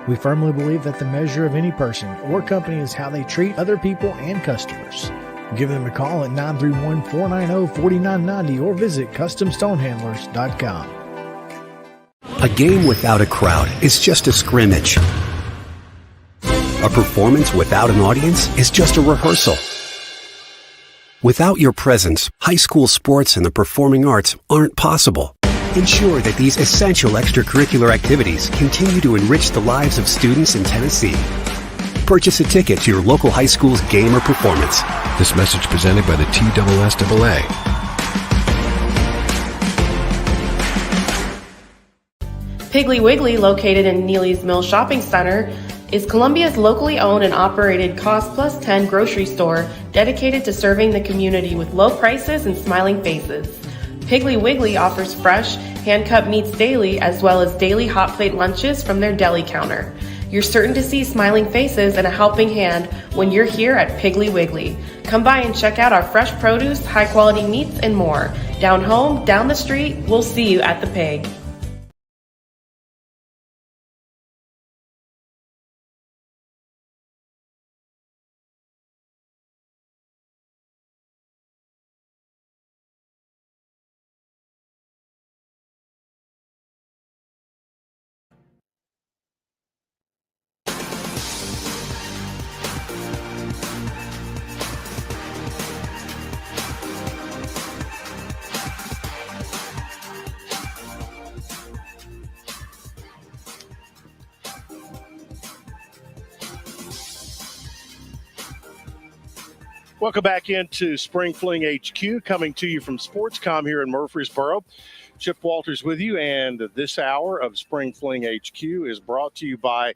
We firmly believe that the measure of any person or company is how they treat other people and customers. Give them a call at 931-490-4990 or visit CustomStonehandlers.com. A game without a crowd is just a scrimmage. A performance without an audience is just a rehearsal. Without your presence, high school sports and the performing arts aren't possible. Ensure that these essential extracurricular activities continue to enrich the lives of students in Tennessee. Purchase a ticket to your local high school's game or performance. This message presented by the TSSAA. Piggly Wiggly, located in Neely's Mill Shopping Center, is Columbia's locally owned and operated Cost Plus 10 grocery store dedicated to serving the community with low prices and smiling faces. Piggly Wiggly offers fresh, hand-cut meats daily as well as daily hot plate lunches from their deli counter. You're certain to see smiling faces and a helping hand when you're here at Piggly Wiggly. Come by and check out our fresh produce, high-quality meats, and more. Down home, down the street, we'll see you at the Pig. Welcome back into Spring Fling HQ, coming to you from Sportscom here in Murfreesboro. Chip Walters with you, and this hour of Spring Fling HQ is brought to you by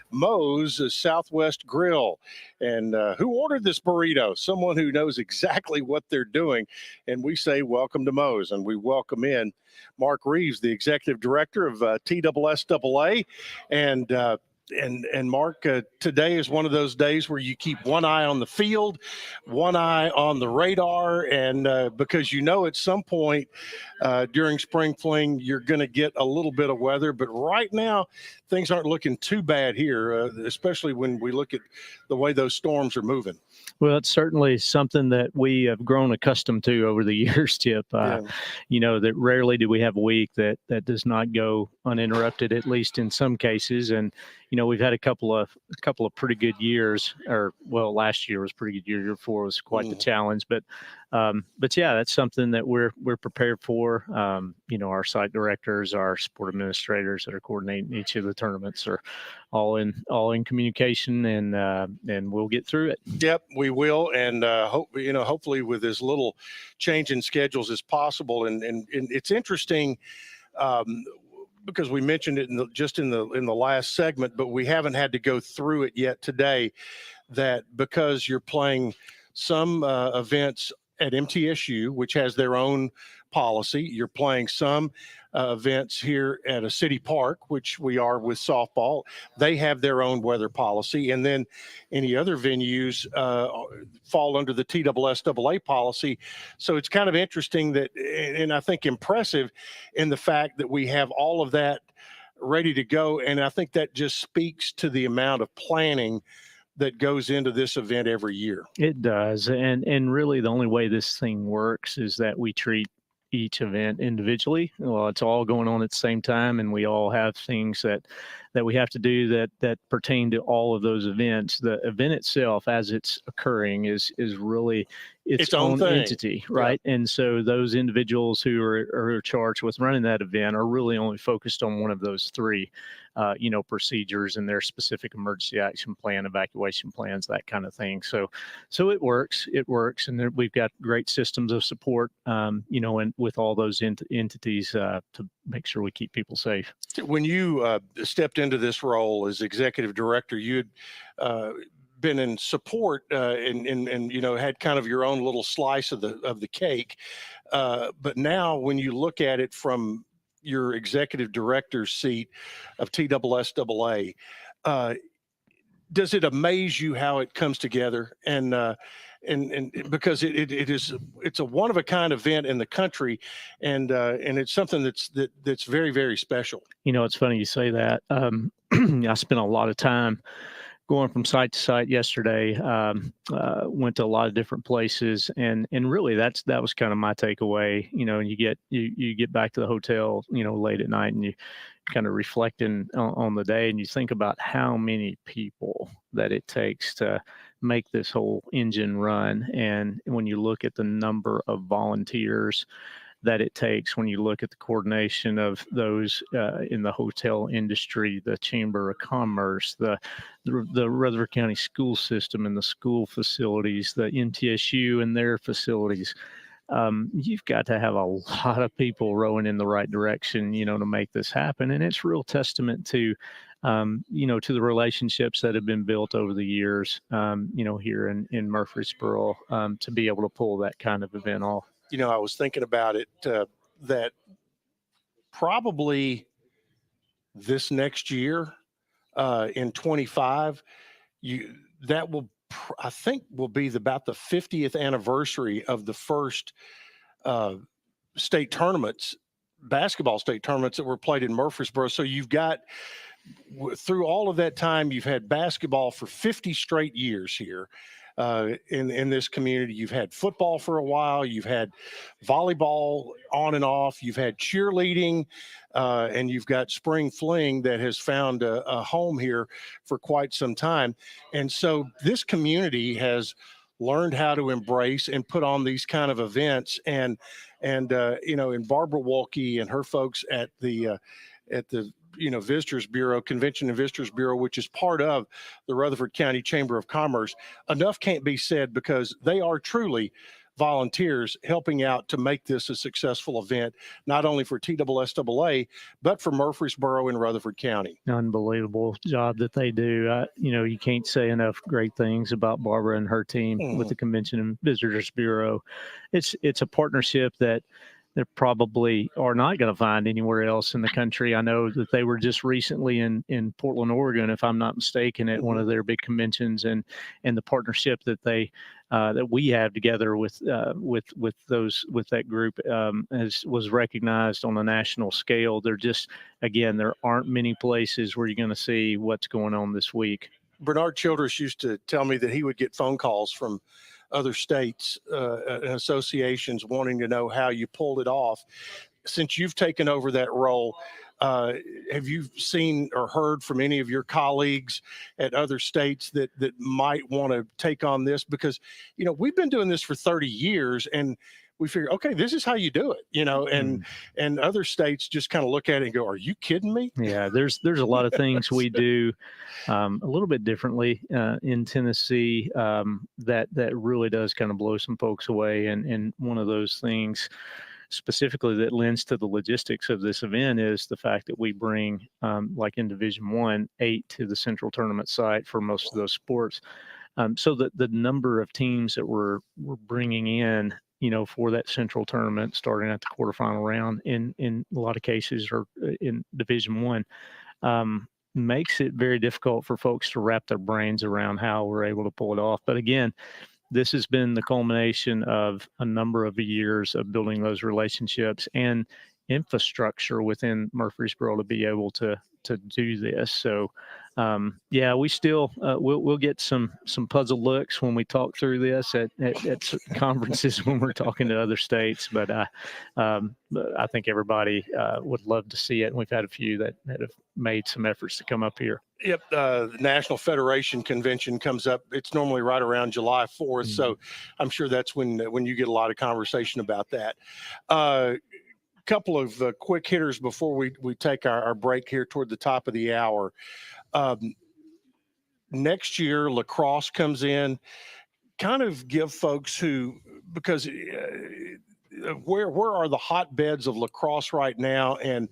Moe's Southwest Grill. And who ordered this burrito? Someone who knows exactly what they're doing. And we say welcome to Moe's, and we welcome in Mark Reeves, the executive director of TSSAA. And Mark, today is one of those days where you keep one eye on the field, one eye on the radar, and because you know at some point during Spring Fling you're going to get a little bit of weather, but right now things aren't looking too bad here, especially when we look at the way those storms are moving. Well, it's certainly something that we have grown accustomed to over the years, Chip. You know, that rarely do we have a week that does not go uninterrupted, at least in some cases. And, you know, we've had a couple of pretty good years, or well, last year was a pretty good year. Year before was quite the challenge, but yeah, that's something that we're prepared for. You know, our site directors, our sport administrators that are coordinating each of the tournaments are all in communication, and we'll get through it. Yep, we will, and hopefully with as little change in schedules as possible. And it's interesting because we mentioned it in the last segment, but we haven't had to go through it yet today. That because you're playing some events at MTSU, which has their own policy, you're playing some events here at a city park, which we are with softball. They have their own weather policy, and then any other venues fall under the TSSAA policy. So it's kind of interesting that, and I think impressive in the fact that we have all of that ready to go. And I think that just speaks to the amount of planning that goes into this event every year. It does. And really the only way this thing works is that we treat each event individually. Well, it's all going on at the same time, and we all have things that we have to do that pertain to all of those events. The event itself, as it's occurring, is really its own thing. entity, right? Yeah. And so those individuals who are charged with running that event are really only focused on one of those three, procedures and their specific emergency action plan, evacuation plans, that kind of thing. So it works, and we've got great systems of support, and with all those entities to make sure we keep people safe. When you stepped into this role as executive director, you had been in support and had kind of your own little slice of the cake, but now when you look at it from your executive director's seat of TSSAA, does it amaze you how it comes together? And because it's a one of a kind event in the country, and it's something that's very, very special. It's funny you say that. I spent a lot of time going from site to site yesterday. Went to a lot of different places, and really that was kind of my takeaway. And you get back to the hotel, late at night, and you kind of reflecting on the day, and you think about how many people that it takes to make this whole engine run. And when you look at the number of volunteers that it takes, when you look at the coordination of those in the hotel industry, the Chamber of Commerce, the Rutherford County school system and the school facilities, the MTSU and their facilities, you've got to have a lot of people rowing in the right direction, to make this happen. And it's real testament to, to the relationships that have been built over the years, here in Murfreesboro, to be able to pull that kind of event off. I was thinking about it, that probably this next year, in 25, I think will be about the 50th anniversary of the first basketball state tournaments that were played in Murfreesboro. So you've got, through all of that time, you've had basketball for 50 straight years here. In this community, you've had football for a while, you've had volleyball on and off, you've had cheerleading, and you've got Spring Fling that has found a home here for quite some time. And so this community has learned how to embrace and put on these kind of events. And Barbara Wolke and her folks at the Visitors Bureau, Convention and Visitors Bureau, which is part of the Rutherford County Chamber of Commerce, enough can't be said, because they are truly volunteers helping out to make this a successful event, not only for TSSAA, but for Murfreesboro and Rutherford County. Unbelievable job that they do. You can't say enough great things about Barbara and her team with the Convention and Visitors Bureau. It's a partnership that they probably are not going to find anywhere else in the country. I know that they were just recently in Portland, Oregon, if I'm not mistaken, at one of their big conventions, and the partnership that that we have together with that group was recognized on a national scale. There aren't many places where you're going to see what's going on this week. Bernard Childress used to tell me that he would get phone calls from other states and associations wanting to know how you pulled it off. Since you've taken over that role, have you seen or heard from any of your colleagues at other states that might want to take on this? Because, we've been doing this for 30 years, and we figure, okay, this is how you do it, and other states just kind of look at it and go, are you kidding me? Yeah, there's a lot of things we do a little bit differently in Tennessee that really does kind of blow some folks away. And one of those things specifically that lends to the logistics of this event is the fact that we bring, like in Division I, 8 to the central tournament site for most of those sports. So that the number of teams that we're bringing in, for that central tournament, starting at the quarterfinal round in a lot of cases, or in Division I, makes it very difficult for folks to wrap their brains around how we're able to pull it off. But again, this has been the culmination of a number of years of building those relationships and infrastructure within Murfreesboro to be able to do this. So yeah, we still we'll get some puzzled looks when we talk through this at conferences when we're talking to other states. But I think everybody would love to see it, and we've had a few that have made some efforts to come up here. Yep, the National Federation Convention comes up. It's normally right around July 4th, so I'm sure that's when you get a lot of conversation about that. Couple of quick hitters before we take our break here toward the top of the hour. Next year, lacrosse comes in. Kind of give folks because where are the hotbeds of lacrosse right now, and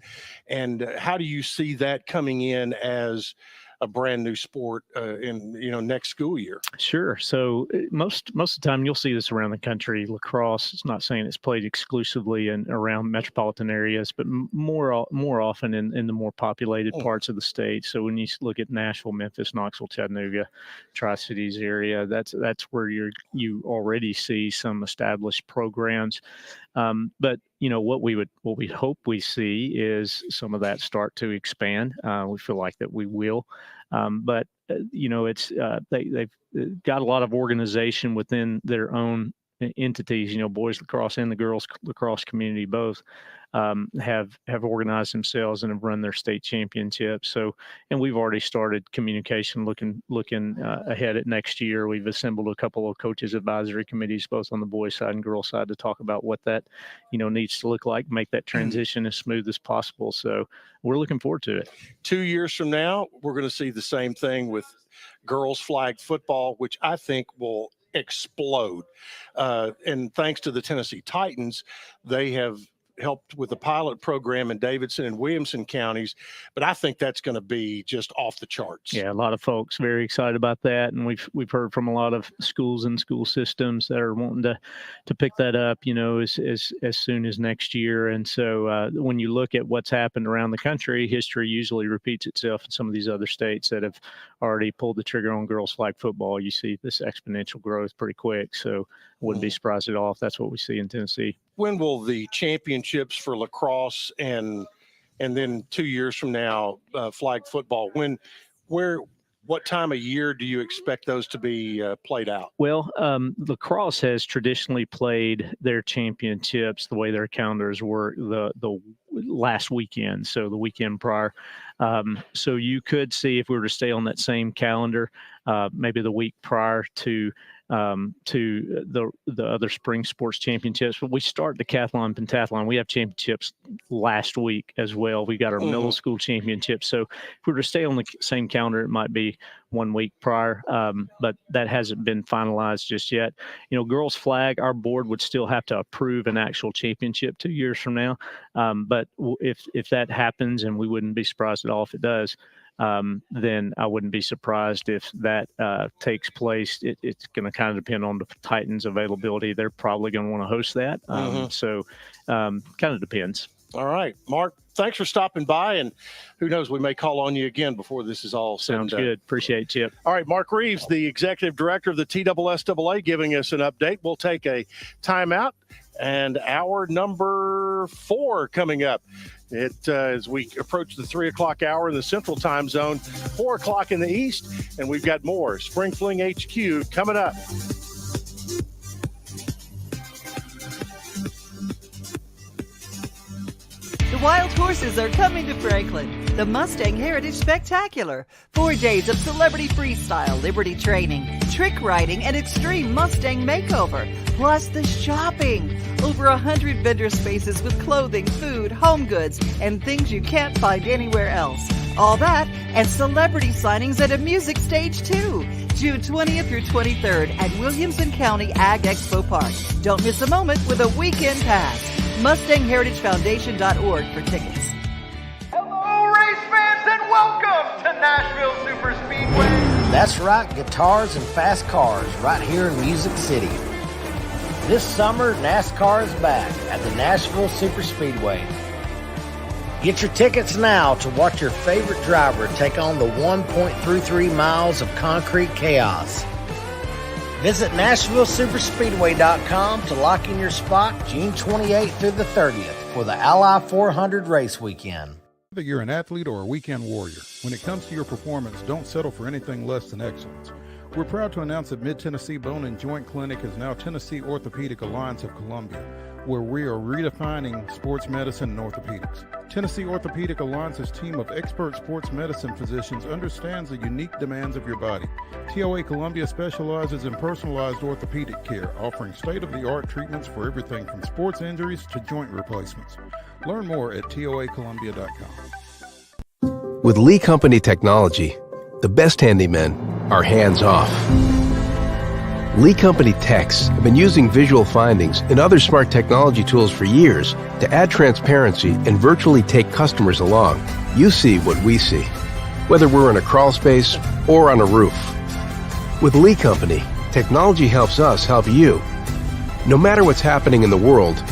how do you see that coming in as a brand new sport in next school year? Sure. So most of the time you'll see this around the country. Lacrosse, it's not saying it's played exclusively around metropolitan areas, but more often in the more populated parts of the state. So when you look at Nashville, Memphis, Knoxville, Chattanooga, Tri-Cities area, that's where you already see some established programs. But what we hope we see is some of that start to expand. We feel like that we will, but it's they've got a lot of organization within their own entities. Boys lacrosse and the girls lacrosse community both have organized themselves and have run their state championships. So, and we've already started communication looking ahead at next year. We've assembled a couple of coaches advisory committees, both on the boys side and girls side, to talk about what that needs to look like, make that transition as smooth as possible. So we're looking forward to it. 2 years from now, we're going to see the same thing with girls flag football, which I think will explode. And thanks to the Tennessee Titans, they have helped with the pilot program in Davidson and Williamson counties, but I think that's going to be just off the charts. Yeah, a lot of folks very excited about that, and we've heard from a lot of schools and school systems that are wanting to pick that up, as soon as next year. And so when you look at what's happened around the country, history usually repeats itself in some of these other states that have already pulled the trigger on girls flag football. You see this exponential growth pretty quick, so I wouldn't be surprised at all if that's what we see in Tennessee. When will the championships for lacrosse and then 2 years from now, flag football, what time of year do you expect those to be played out? Well, lacrosse has traditionally played their championships the way their calendars work the last weekend, so the weekend prior. So you could see, if we were to stay on that same calendar, maybe the week prior to the other spring sports championships. But we start decathlon, pentathlon. We have championships last week as well. We got our middle school championships. So if we were to stay on the same calendar, it might be 1 week prior, but that hasn't been finalized just yet. Girls flag, our board would still have to approve an actual championship 2 years from now. But if that happens, and we wouldn't be surprised at all if it does, then I wouldn't be surprised if that takes place. It's going to kind of depend on the Titans' availability. They're probably going to want to host that. So kind of depends. All right, Mark, thanks for stopping by, and who knows, we may call on you again before this is all said and done. Sounds good. Appreciate it, Chip. All right, Mark Reeves, the executive director of the TSSAA, giving us an update. We'll take a timeout, and hour number 4 coming up. As we approach the 3 o'clock hour in the Central Time Zone, 4 o'clock in the East, and we've got more Spring Fling HQ coming up. The wild horses are coming to Franklin. The Mustang Heritage Spectacular. 4 days of celebrity freestyle, liberty training, trick riding, and extreme Mustang makeover. Plus the shopping. Over 100 vendor spaces with clothing, food, home goods, and things you can't find anywhere else. All that and celebrity signings at a music stage too. June 20th through 23rd at Williamson County Ag Expo Park. Don't miss a moment with a weekend pass. MustangHeritageFoundation.org for tickets. Hello, race fans, and welcome to Nashville Super Speedway. That's right, guitars and fast cars right here in Music City. This summer, NASCAR is back at the Nashville Super Speedway. Get your tickets now to watch your favorite driver take on the 1.33 miles of concrete chaos. Visit NashvilleSuperspeedway.com to lock in your spot June 28th through the 30th for the Ally 400 race weekend. Whether you're an athlete or a weekend warrior, when it comes to your performance, don't settle for anything less than excellence. We're proud to announce that Mid-Tennessee Bone and Joint Clinic is now Tennessee Orthopedic Alliance of Columbia, where we are redefining sports medicine and orthopedics. Tennessee Orthopedic Alliance's team of expert sports medicine physicians understands the unique demands of your body. TOA Columbia specializes in personalized orthopedic care, offering state-of-the-art treatments for everything from sports injuries to joint replacements. Learn more at toacolumbia.com. With Lee Company technology, the best handymen are hands-off. Lee Company techs have been using visual findings and other smart technology tools for years to add transparency and virtually take customers along. You see what we see, whether we're in a crawl space or on a roof. With Lee Company, technology helps us help you, no matter what's happening in the world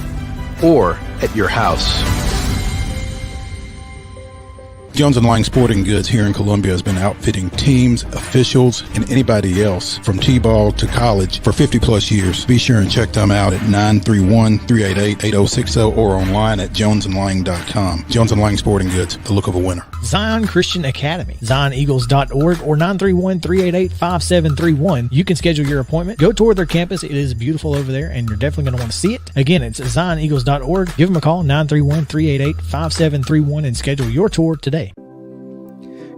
or at your house. Jones & Lang Sporting Goods here in Columbia has been outfitting teams, officials, and anybody else from T-ball to college for 50 plus years. Be sure and check them out at 931-388-8060 or online at jonesandlang.com. Jones & Lang Sporting Goods, the look of a winner. Zion Christian Academy, zioneagles.org or 931-388-5731. You can schedule your appointment. Go tour their campus. It is beautiful over there, and you're definitely going to want to see it. Again, it's zioneagles.org. Give them a call, 931-388-5731, and schedule your tour today.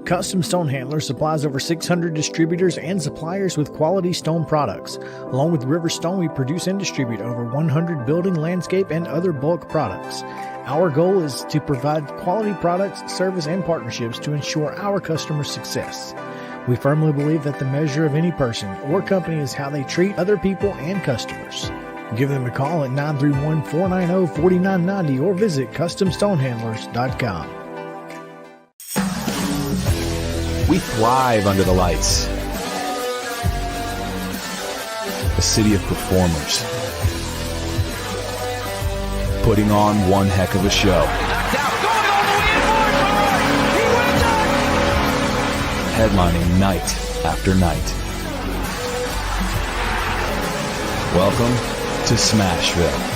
Custom Stone Handler supplies over 600 distributors and suppliers with quality stone products. Along with River Stone, we produce and distribute over 100 building, landscape, and other bulk products. Our goal is to provide quality products, service, and partnerships to ensure our customers' success. We firmly believe that the measure of any person or company is how they treat other people and customers. Give them a call at 931-490-4990 or visit CustomStonehandlers.com. We thrive under the lights. A city of performers. Putting on one heck of a show. Headlining night after night. Welcome to Smashville.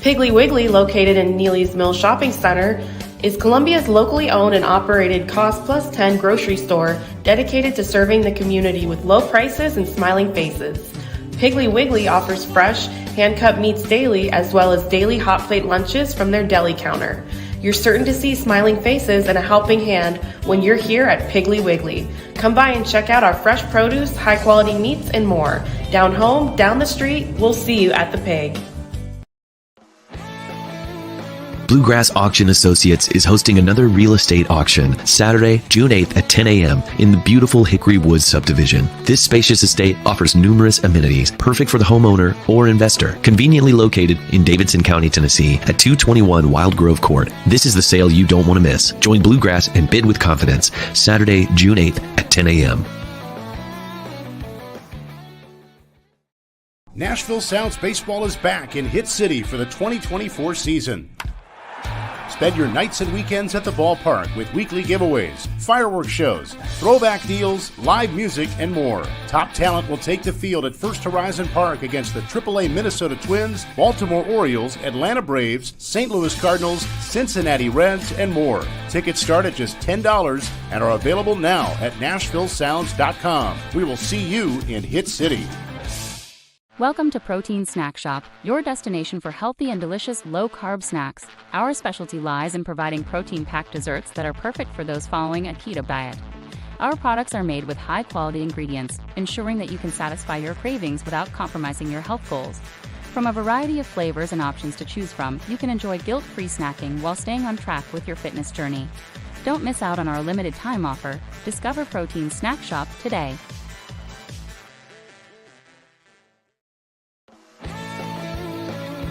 Piggly Wiggly, located in Neely's Mill Shopping Center, is Columbia's locally owned and operated Cost Plus 10 grocery store dedicated to serving the community with low prices and smiling faces. Piggly Wiggly offers fresh, hand-cut meats daily, as well as daily hot plate lunches from their deli counter. You're certain to see smiling faces and a helping hand when you're here at Piggly Wiggly. Come by and check out our fresh produce, high-quality meats, and more. Down home, down the street, we'll see you at the Pig. Bluegrass Auction Associates is hosting another real estate auction Saturday, June 8th at 10 a.m. in the beautiful Hickory Woods subdivision. This spacious estate offers numerous amenities, perfect for the homeowner or investor. Conveniently located in Davidson County, Tennessee at 221 Wild Grove Court. This is the sale you don't want to miss. Join Bluegrass and bid with confidence Saturday, June 8th at 10 a.m. Nashville Sounds Baseball is back in Hit City for the 2024 season. Spend your nights and weekends at the ballpark with weekly giveaways, fireworks shows, throwback deals, live music, and more. Top talent will take the field at First Horizon Park against the AAA Minnesota Twins, Baltimore Orioles, Atlanta Braves, St. Louis Cardinals, Cincinnati Reds, and more. Tickets start at just $10 and are available now at NashvilleSounds.com. We will see you in Hit City. Welcome to Protein Snack Shop, your destination for healthy and delicious low-carb snacks. Our specialty lies in providing protein-packed desserts that are perfect for those following a keto diet. Our products are made with high-quality ingredients, ensuring that you can satisfy your cravings without compromising your health goals. From a variety of flavors and options to choose from, you can enjoy guilt-free snacking while staying on track with your fitness journey. Don't miss out on our limited time offer. Discover Protein Snack Shop today.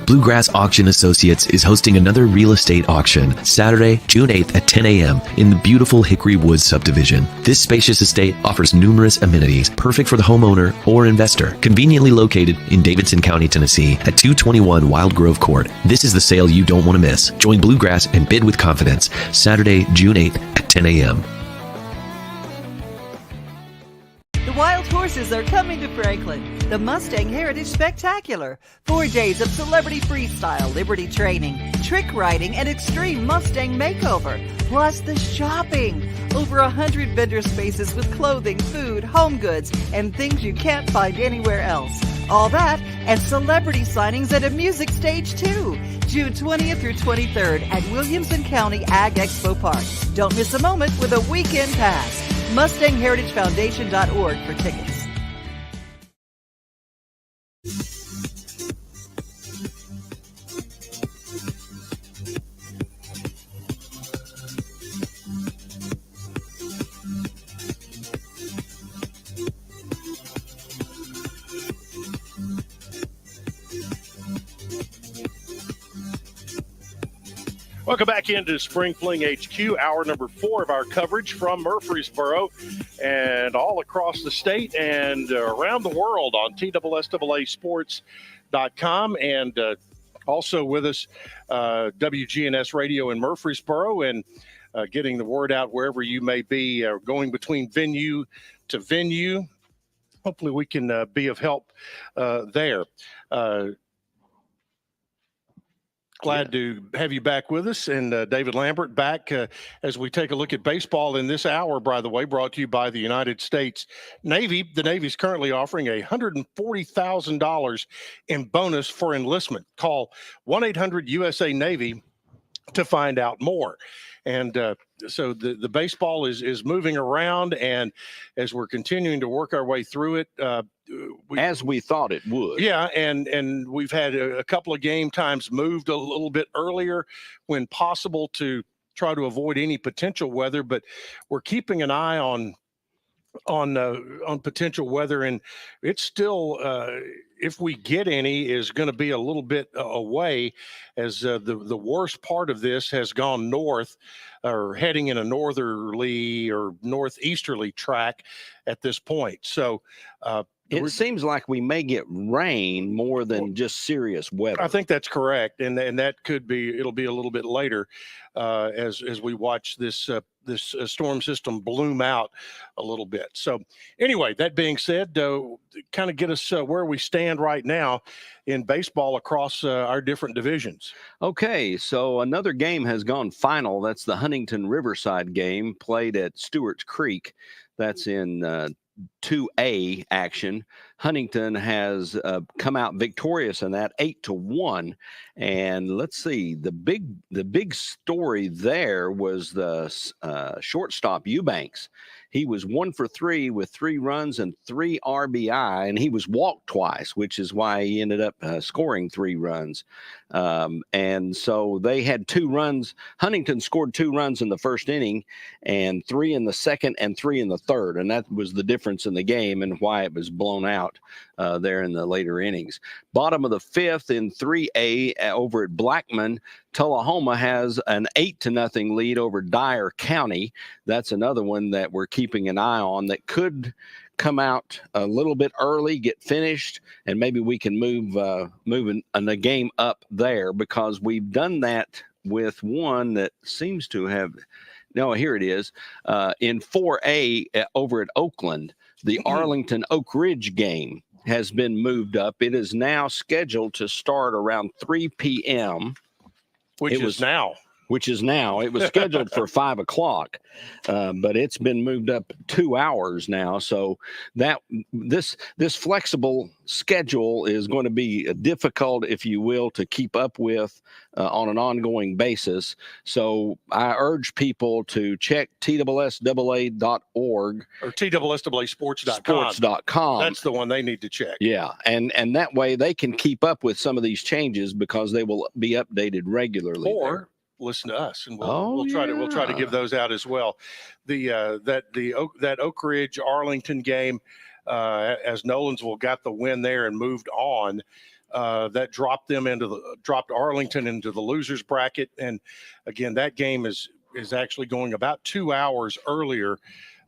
Bluegrass Auction Associates is hosting another real estate auction Saturday, June 8th at 10 a.m. in the beautiful Hickory Woods subdivision. This spacious estate offers numerous amenities, perfect for the homeowner or investor. Conveniently located in Davidson County, Tennessee at 221 Wild Grove Court. This is the sale you don't want to miss. Join Bluegrass and bid with confidence Saturday, June 8th at 10 a.m. The wild horses are coming to Franklin. The Mustang Heritage Spectacular. 4 days of celebrity freestyle, Liberty training, trick riding, and extreme Mustang makeover. Plus the shopping. Over 100 vendor spaces with clothing, food, home goods, and things you can't find anywhere else. All that and celebrity signings at a music stage too. June 20th through 23rd at Williamson County Ag Expo Park. Don't miss a moment with a weekend pass. MustangHeritageFoundation.org for tickets. Welcome back into Spring Fling HQ, hour number 4 of our coverage from Murfreesboro and all across the state and around the world on TSSAA Sports.com, and also with us, WGNS Radio in Murfreesboro, and getting the word out wherever you may be, going between venue to venue. Hopefully we can be of help there. Glad to have you back with us, and David Lambert back as we take a look at baseball in this hour, by the way, brought to you by the United States Navy. The Navy is currently offering $140,000 in bonus for enlistment. Call 1-800-USA-NAVY to find out more. And so the baseball is moving around, and as we're continuing to work our way through it, as we thought it would. Yeah, and we've had a couple of game times moved a little bit earlier when possible to try to avoid any potential weather, but we're keeping an eye on potential weather, and it's still if we get any is going to be a little bit away, as the worst part of this has gone north, or heading in a northerly or northeasterly track at this point. So it seems like we may get rain more than just serious weather. I think that's correct, and that could be. It'll be a little bit later as we watch this storm system bloom out a little bit. So anyway, that being said, kind of get us where we stand right now in baseball across our different divisions. Okay, so another game has gone final. That's the Huntington Riverside game played at Stewart's Creek. That's in 2A action. Huntington has come out victorious in that 8-1. And let's see, the big story there was the shortstop Eubanks. He was 1 for 3 with 3 runs and 3 RBI, and he was walked twice, which is why he ended up scoring 3 runs. And so they had 2 runs. Huntington scored 2 runs in the first inning, and 3 in the second and 3 in the third. And that was the difference in the game and why it was blown out there in the later innings. Bottom of the 5th in 3A over at Blackman, Tullahoma has an 8-0 lead over Dyer County. That's another one that we're keeping an eye on that could come out a little bit early, get finished, and maybe we can move the game up there, because we've done that with one that seems to have. No, here it is. In 4A over at Oakland, the Arlington Oak Ridge game has been moved up. It is now scheduled to start around 3 p.m. Which is now. It was scheduled for 5 o'clock, but it's been moved up 2 hours now. So that this flexible schedule is going to be difficult, if you will, to keep up with on an ongoing basis. So I urge people to check TSSAA.org or TSSAAsports.com. That's the one they need to check. Yeah, and that way they can keep up with some of these changes, because they will be updated regularly. Or listen to us, and we'll try to give those out as well. That Oak Ridge Arlington game, as Nolansville got the win there and moved on, that dropped Arlington into the losers bracket. And again, that game is actually going about 2 hours earlier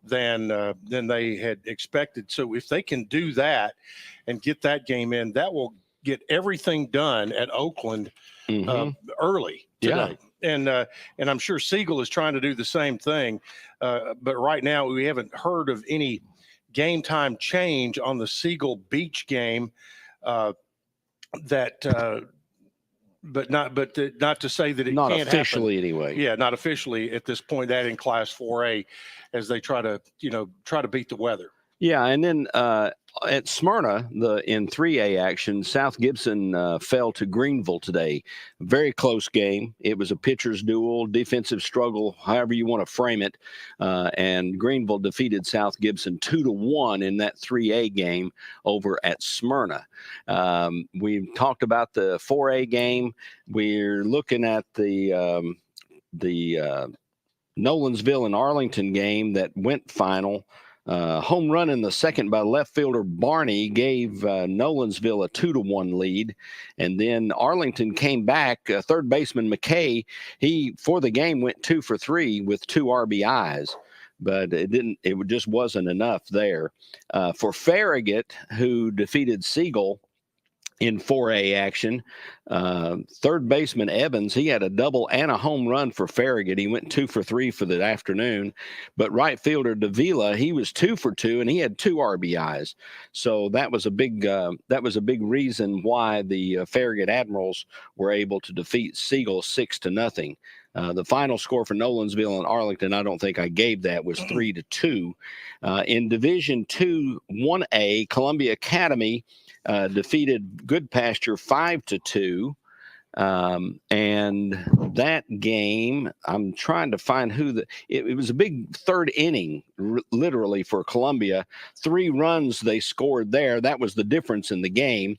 than they had expected. So if they can do that and get that game in, that will get everything done at Oakland early today. Yeah. And I'm sure Siegel is trying to do the same thing. But right now we haven't heard of any game time change on the Siegel Beach game. But not to say that it Not can't officially happen. anyway. Yeah, not officially at this point. That in Class 4A, as they try to beat the weather. Yeah, and then at Smyrna, in 3A action, South Gibson fell to Greenville today. Very close game. It was a pitcher's duel, defensive struggle, however you want to frame it. And Greenville defeated South Gibson 2-1 in that 3A game over at Smyrna. We've talked about the 4A game. We're looking at the Nolensville and Arlington game that went final. Home run in the second by left fielder Barney gave Nolensville a 2-1 lead. And then Arlington came back. Third baseman McKay, he for the game went 2 for 3 with 2 RBIs. But it just wasn't enough there. For Farragut, who defeated Siegel in 4A action, third baseman Evans, he had a double and a home run for Farragut. He went 2 for 3 for the afternoon. But right fielder Davila, he was 2 for 2 and he had 2 RBIs. So that was a big reason why the Farragut Admirals were able to defeat Siegel 6-0. The final score for Nolensville and Arlington, I don't think I gave that, was 3-2. In Division 2 1A, Columbia Academy defeated Good Pasture 5-2. And that game, I'm trying to find it was a big third inning, literally, for Columbia. 3 runs they scored there. That was the difference in the game.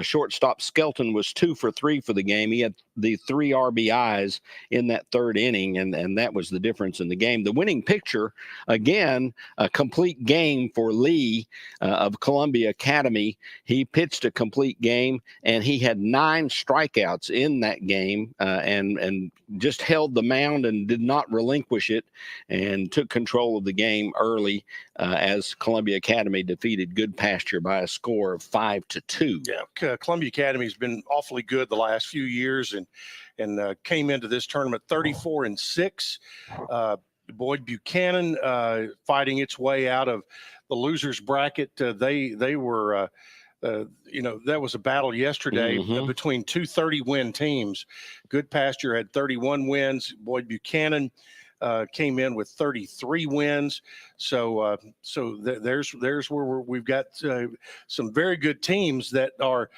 Shortstop Skelton was 2 for 3 for the game. He had the 3 RBIs in that third inning, and that was the difference in the game. The winning pitcher, again, a complete game for Lee of Columbia Academy. He pitched a complete game, and he had 9 strikeouts in that game, and just held the mound and did not relinquish it, and took control of the game early as Columbia Academy defeated Good Pasture by a score of 5-2. Yeah, Columbia Academy has been awfully good the last few years, and came into this tournament 34-6. Boyd Buchanan fighting its way out of the losers bracket. They were. That was a battle yesterday between 2 30-win teams. Good Pasture had 31 wins. Boyd Buchanan came in with 33 wins. So there's where we've got some very good teams that are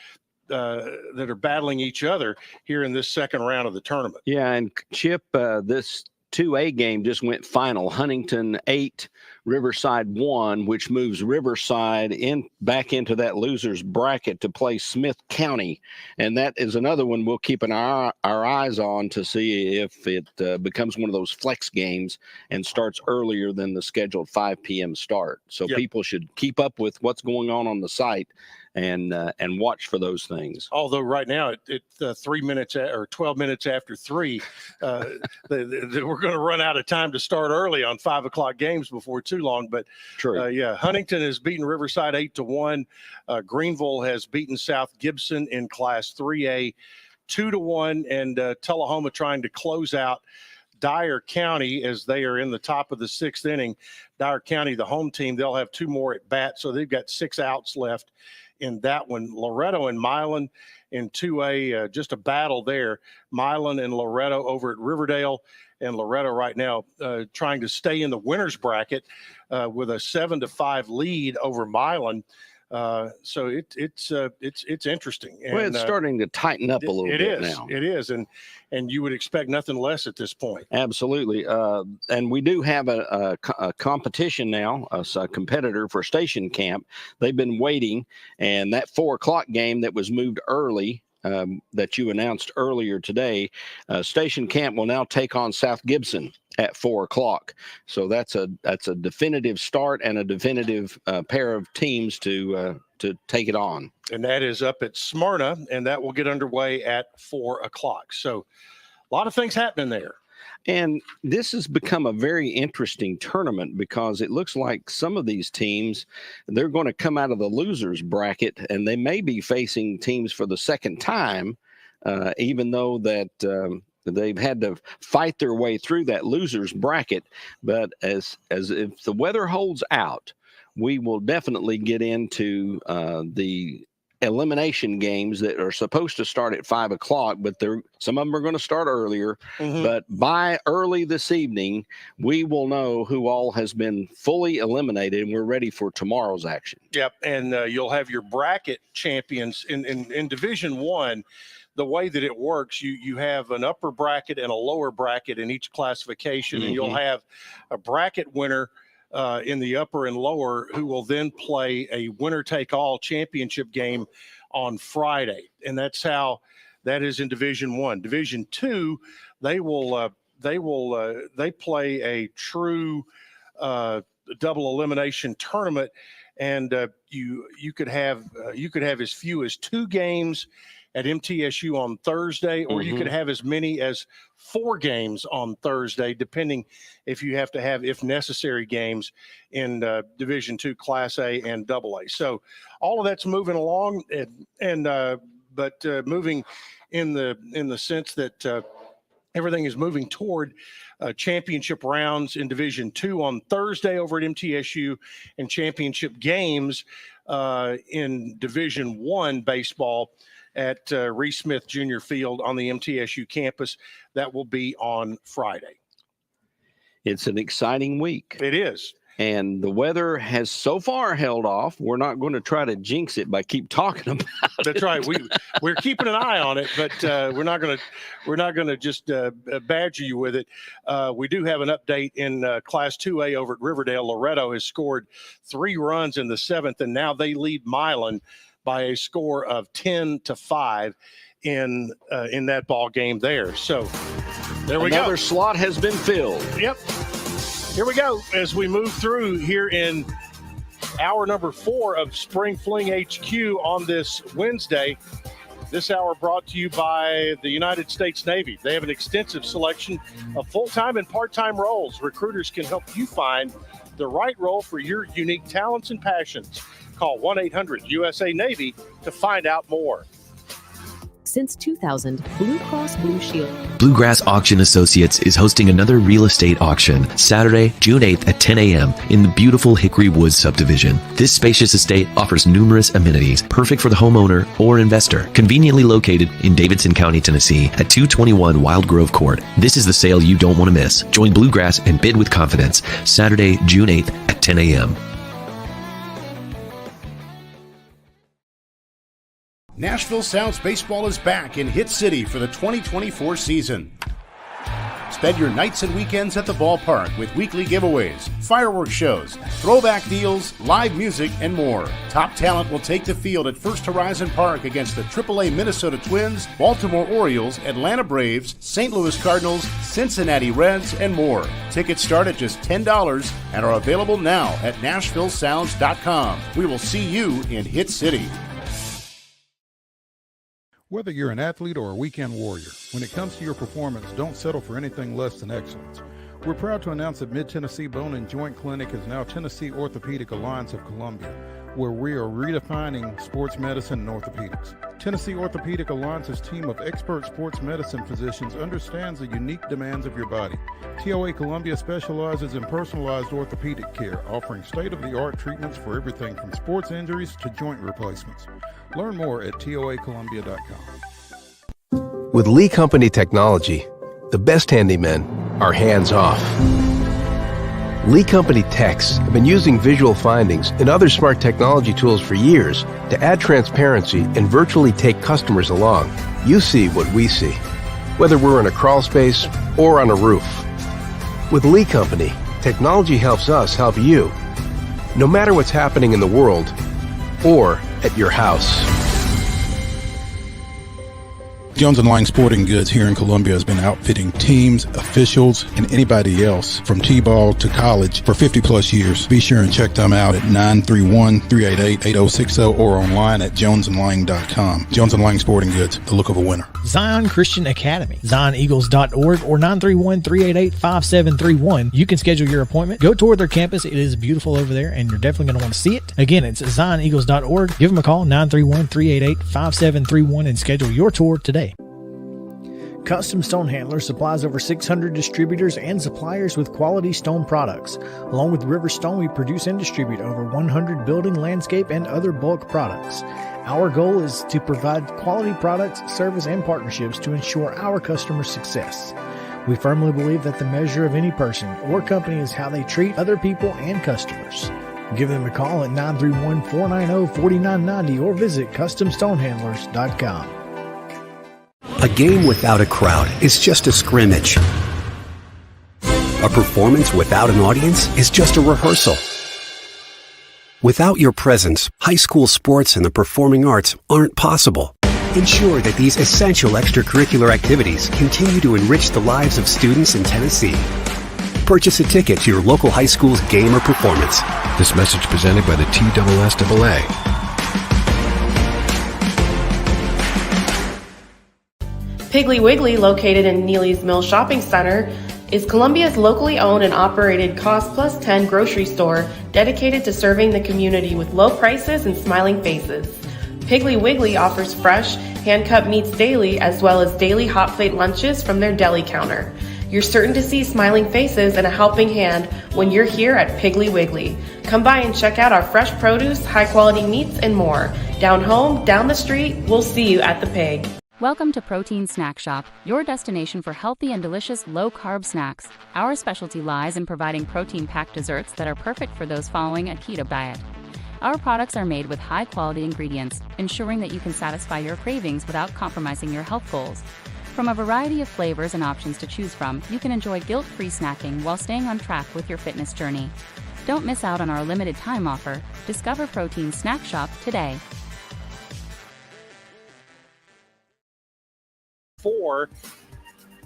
battling each other here in this second round of the tournament. Yeah, and Chip, this 2A game just went final. Huntington 8, Riverside 1, which moves Riverside back into that losers bracket to play Smith County. And that is another one we'll keep our eyes on to see if it becomes one of those flex games and starts earlier than the scheduled 5 p.m. start. So people should keep up with what's going on the site and watch for those things. Although right now at 3 minutes or 12 minutes after 3, we're going to run out of time to start early on 5 o'clock games before too long. But Huntington has beaten Riverside 8-1. Greenville has beaten South Gibson in Class 3A 2-1, and Tullahoma trying to close out Dyer County as they are in the top of the 6th inning. Dyer County, the home team, they'll have 2 more at bat, so they've got 6 outs left in that one. Loretto and Milan in 2A, just a battle there. Milan and Loretto over at Riverdale, and Loretto right now trying to stay in the winner's bracket with a 7-5 lead over Milan. So it's interesting. And, well, it's starting to tighten up a little bit now. It is, and you would expect nothing less at this point. Absolutely. And we do have a competition now, a competitor for Station Camp. They've been waiting, and that 4 o'clock game that was moved early, that you announced earlier today, Station Camp will now take on South Gibson at 4 o'clock. So that's a definitive start and a definitive pair of teams to take it on. And that is up at Smyrna, and that will get underway at 4 o'clock. So a lot of things happening there. And this has become a very interesting tournament because it looks like some of these teams, they're going to come out of the losers bracket, and they may be facing teams for the second time, even though that they've had to fight their way through that losers bracket. But as if the weather holds out, we will definitely get into the elimination games that are supposed to start at 5 o'clock, but some of them are going to start earlier. But by early this evening, we will know who all has been fully eliminated, and we're ready for tomorrow's action. Yep, and you'll have your bracket champions in Division I. The way that it works, you have an upper bracket and a lower bracket in each classification, and you'll have a bracket winner in the upper and lower who will then play a winner-take-all championship game on Friday. And that's how that is in Division I. Division II, they play a true double elimination tournament, and you could have as few as 2 games at MTSU on Thursday, or you could have as many as 4 games on Thursday, depending if you have to have, if necessary, games in Division II, Class A and AA. So all of that's moving along, but moving in the sense that everything is moving toward championship rounds in Division II on Thursday over at MTSU, and championship games in Division I baseball at Reese Smith Jr. Field on the MTSU campus. That will be on Friday. It's an exciting week. It is. And the weather has so far held off. We're not going to try to jinx it by keep talking about it. That's right. We're keeping an eye on it, but we're not going to just badger you with it. We do have an update in Class 2A over at Riverdale. Loretto has scored 3 runs in the 7th, and now they lead Milan by a score of 10-5 in that ball game there. So there we go. Another slot has been filled. Yep. Here we go as we move through here in hour number 4 of Spring Fling HQ on this Wednesday. This hour brought to you by the United States Navy. They have an extensive selection of full-time and part-time roles. Recruiters can help you find the right role for your unique talents and passions. Call 1-800-USA-NAVY to find out more. Since 2000, Blue Cross Blue Shield. Bluegrass Auction Associates is hosting another real estate auction Saturday, June 8th at 10 a.m. in the beautiful Hickory Woods subdivision. This spacious estate offers numerous amenities, perfect for the homeowner or investor. Conveniently located in Davidson County, Tennessee at 221 Wild Grove Court. This is the sale you don't want to miss. Join Bluegrass and bid with confidence. Saturday, June 8th at 10 a.m. Nashville Sounds Baseball is back in Hit City for the 2024 season. Spend your nights and weekends at the ballpark with weekly giveaways, fireworks shows, throwback deals, live music, and more. Top talent will take the field at First Horizon Park against the AAA Minnesota Twins, Baltimore Orioles, Atlanta Braves, St. Louis Cardinals, Cincinnati Reds, and more. Tickets start at just $10 and are available now at NashvilleSounds.com. We will see you in Hit City. Whether you're an athlete or a weekend warrior, when it comes to your performance, don't settle for anything less than excellence. We're proud to announce that Mid-Tennessee Bone and Joint Clinic is now Tennessee Orthopedic Alliance of Columbia, where we are redefining sports medicine and orthopedics. Tennessee Orthopedic Alliance's team of expert sports medicine physicians understands the unique demands of your body. TOA Columbia specializes in personalized orthopedic care, offering state-of-the-art treatments for everything from sports injuries to joint replacements. Learn more at toacolumbia.com. With Lee Company technology, the best handymen are hands-off. Lee Company techs have been using visual findings and other smart technology tools for years to add transparency and virtually take customers along. You see what we see, whether we're in a crawl space or on a roof. With Lee Company, technology helps us help you, no matter what's happening in the world or at your house. Jones & Lang Sporting Goods here in Columbia has been outfitting teams, officials, and anybody else from T-ball to college for 50 plus years. Be sure and check them out at 931-388-8060 or online at jonesandlang.com. Jones & Lang Sporting Goods, the look of a winner. Zion Christian Academy, ZionEagles.org or 931-388-5731. You can schedule your appointment. Go tour their campus. It is beautiful over there, and you're definitely going to want to see it. Again, it's ZionEagles.org. Give them a call, 931-388-5731, and schedule your tour today. Custom Stone Handler supplies over 600 distributors and suppliers with quality stone products. Along with River Stone, we produce and distribute over 100 building, landscape, and other bulk products. Our goal is to provide quality products, service, and partnerships to ensure our customers' success. We firmly believe that the measure of any person or company is how they treat other people and customers. Give them a call at 931-490-4990 or visit CustomStonehandlers.com. A game without a crowd is just a scrimmage. A performance without an audience is just a rehearsal. Without your presence, high school sports and the performing arts aren't possible. Ensure that these essential extracurricular activities continue to enrich the lives of students in Tennessee. Purchase a ticket to your local high school's game or performance. This message presented by the TSSAA. Piggly Wiggly, located in Neely's Mill Shopping Center, is Columbia's locally owned and operated Cost Plus 10 grocery store dedicated to serving the community with low prices and smiling faces. Piggly Wiggly offers fresh, hand-cut meats daily as well as daily hot plate lunches from their deli counter. You're certain to see smiling faces and a helping hand when you're here at Piggly Wiggly. Come by and check out our fresh produce, high-quality meats, and more. Down home, down the street, we'll see you at the Pig. Welcome to Protein Snack Shop, your destination for healthy and delicious low-carb snacks. Our specialty lies in providing protein-packed desserts that are perfect for those following a keto diet. Our products are made with high-quality ingredients, ensuring that you can satisfy your cravings without compromising your health goals. From a variety of flavors and options to choose from, you can enjoy guilt-free snacking while staying on track with your fitness journey. Don't miss out on our limited time offer. Discover Protein Snack Shop today.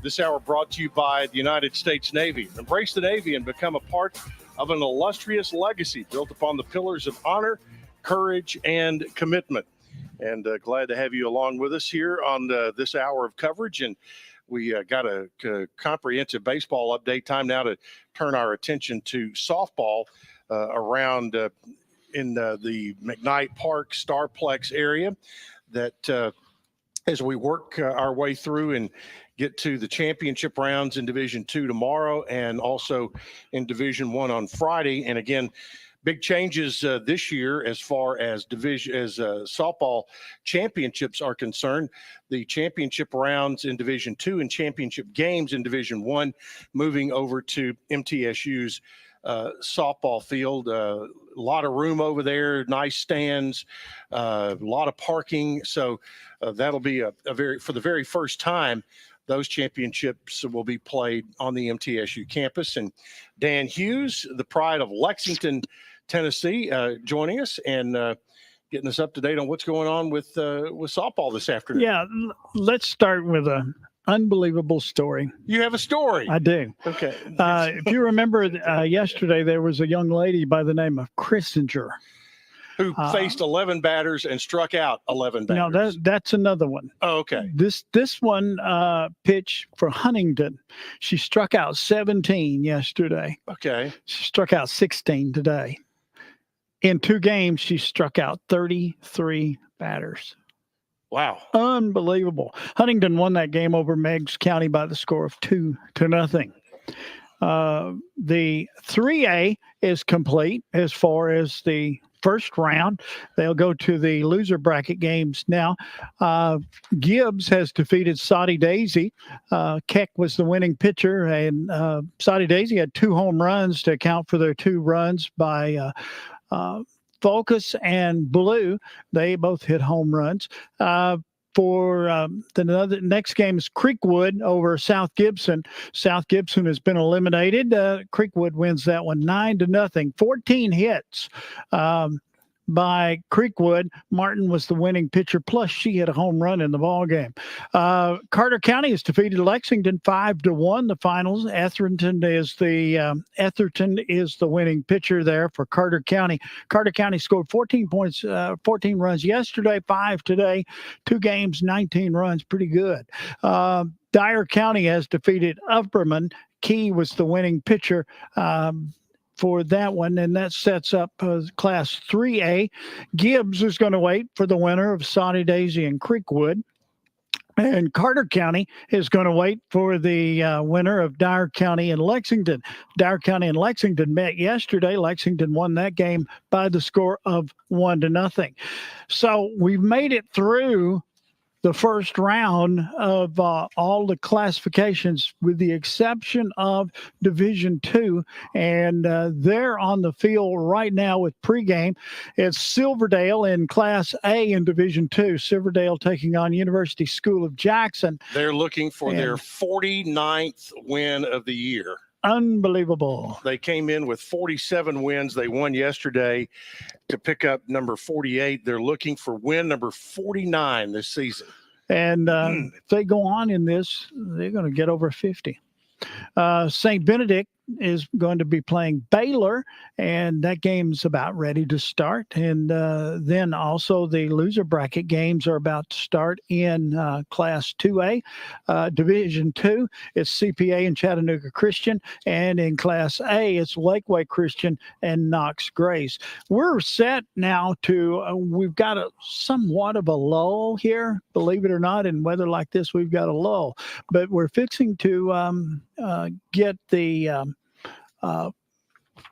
This hour brought to you by the United States Navy. Embrace the Navy and become a part of an illustrious legacy built upon the pillars of honor, courage, and commitment. And glad to have you along with us here on this hour of coverage. And we got a comprehensive baseball update. Time now to turn our attention to softball around in the McKnight Park Starplex area that as we work our way through and get to the championship rounds in Division II tomorrow and also in Division I on Friday. And again, big changes this year as far as softball championships are concerned. The championship rounds in Division II and championship games in Division I moving over to MTSU's softball field. A lot of room over there, nice stands, a lot of parking. So that'll be for the very first time, those championships will be played on the MTSU campus. And Dan Hughes, the pride of Lexington, Tennessee, joining us and getting us up to date on what's going on with softball this afternoon. Yeah, let's start with an unbelievable story. You have a story? I do. Okay. If you remember, yesterday there was a young lady by the name of Christinger who faced 11 batters and struck out 11 batters. No, that's another one. Oh, okay. This one pitch for Huntington. She struck out 17 yesterday. Okay. She struck out 16 today. In 2 games, she struck out 33 batters. Wow. Unbelievable. Huntington won that game over Meigs County by the score of 2-0. The 3A is complete as far as the first round. They'll go to the loser bracket games now. Gibbs has defeated Saudi Daisy. Keck was the winning pitcher, and Saudi Daisy had 2 home runs to account for their 2 runs by Focus and Blue. They both hit home runs. For the next game is Creekwood over South Gibson. South Gibson has been eliminated. Creekwood wins that one 9-0. 14 hits by Creekwood. Martin was the winning pitcher, plus she hit a home run in the ball game. Carter County has defeated Lexington 5-1. The finals. Etherton is the winning pitcher there for Carter County. Carter County scored 14 points, 14 runs yesterday, 5 today, 2 games, 19 runs, pretty good. Dyer County has defeated Upperman. Key was the winning pitcher for that one, and that sets up Class 3A. Gibbs is going to wait for the winner of Saudi Daisy and Creekwood. And Carter County is going to wait for the winner of Dyer County and Lexington. Dyer County and Lexington met yesterday. Lexington won that game by the score of 1-0. So we've made it through the first round of all the classifications with the exception of Division II. And they're on the field right now with pregame. It's Silverdale in Class A in Division II. Silverdale taking on University School of Jackson. They're looking for their 49th win of the year. Unbelievable. They came in with 47 wins. They won yesterday to pick up number 48. They're looking for win number 49 this season. And if they go on in this, they're going to get over 50. St. Benedict is going to be playing Baylor, and that game's about ready to start. And then also the loser bracket games are about to start in Class 2A. Division 2, it's CPA and Chattanooga Christian. And in Class A, it's Lakeway Christian and Knox Grace. We're set now to, we've got somewhat of a lull here, believe it or not. In weather like this, we've got a lull. But we're fixing to get the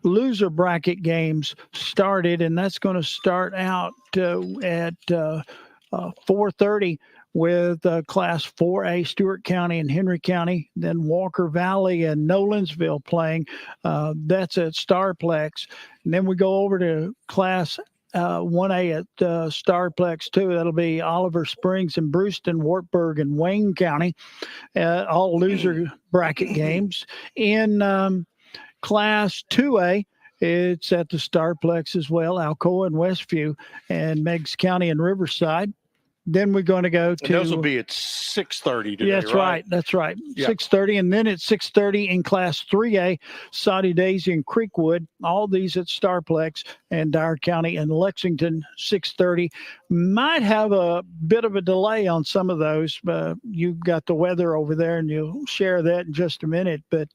loser bracket games started, and that's going to start out at 4:30 with Class 4A, Stewart County and Henry County, then Walker Valley and Nolensville playing. That's at Starplex. And then we go over to Class 1A at Starplex 2. That'll be Oliver Springs and Brewston, Wartburg and Wayne County, all loser bracket games. In Class 2A, it's at the Starplex as well, Alcoa and Westview and Meigs County and Riverside. Then we're going to go to... And those will be at 6:30 today, That's right. That's right. Yeah. 6:30. And then at 6:30 in Class 3A, Soddy Daisy and Creekwood. All these at Starplex and Dyer County and Lexington, 6:30. Might have a bit of a delay on some of those. You've got the weather over there, and you'll share that in just a minute. But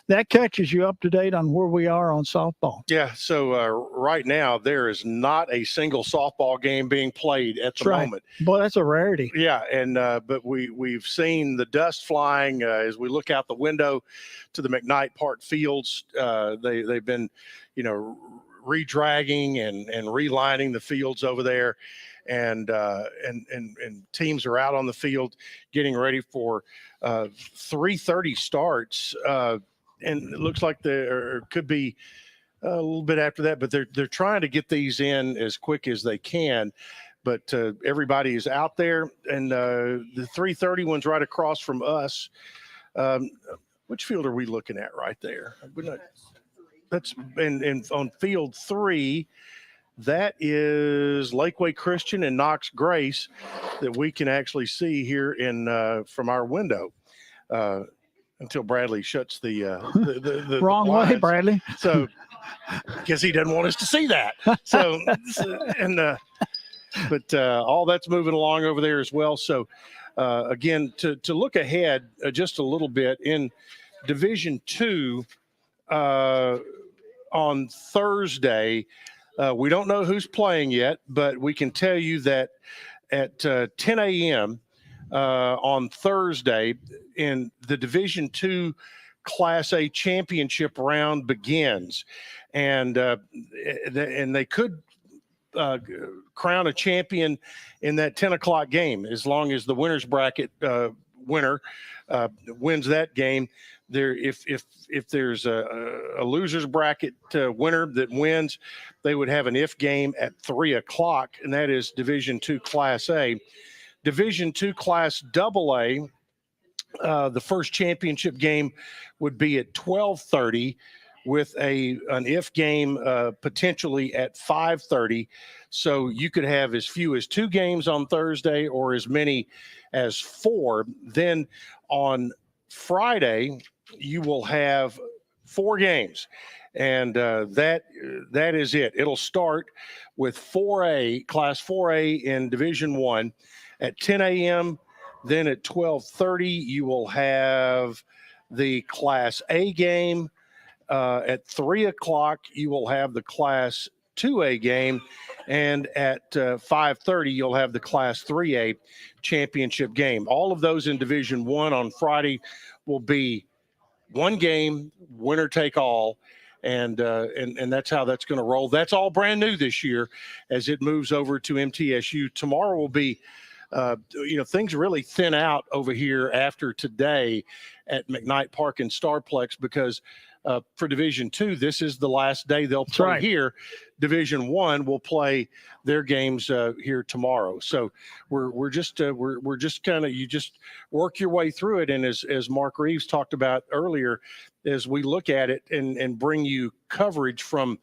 that catches you up to date on where we are on softball. Yeah, so right now there is not a single softball game being played at the moment. Boy, that's a rarity. Yeah, and but we've seen the dust flying as we look out the window to the McKnight Park fields. They've been, redragging and relining the fields over there, and teams are out on the field getting ready for 3:30 starts, and it looks like there could be a little bit after that, but they're trying to get these in as quick as they can. But everybody is out there, and the 3:30 one's right across from us. Which field are we looking at right there? That's on field 3. That is Lakeway Christian and Knox Grace that we can actually see here from our window. Until Bradley shuts the wrong blinds. way, Bradley. So, because he doesn't want us to see that. So, but all that's moving along over there as well. So, again, to look ahead just a little bit in Division 2 on Thursday, we don't know who's playing yet, but we can tell you that at 10 a.m. On Thursday in the Division 2 Class A championship round begins, and they could crown a champion in that 10 o'clock game as long as the winner's bracket winner wins that game. If there's a loser's bracket winner that wins, they would have an if game at 3 o'clock, and that is Division 2 Class A. Division 2 Class AA, the first championship game would be at 12:30 with an if game potentially at 5:30. So you could have as few as 2 games on Thursday or as many as 4. Then on Friday, you will have 4 games. And that is it. It'll start with 4A, Class 4A in Division 1 at 10 a.m. Then at 12:30, you will have the Class A game. At 3 o'clock, you will have the Class 2A game. And at 5:30, you'll have the Class 3A championship game. All of those in Division 1 on Friday will be one game, winner take all. And that's how that's going to roll. That's all brand new this year as it moves over to MTSU. Tomorrow will be, things really thin out over here after today at McKnight Park and Starplex because for Division 2, this is the last day they'll play here. Division 1 will play their games here tomorrow. So we're just kind of, you just work your way through it. And as Mark Reeves talked about earlier, as we look at it and bring you coverage from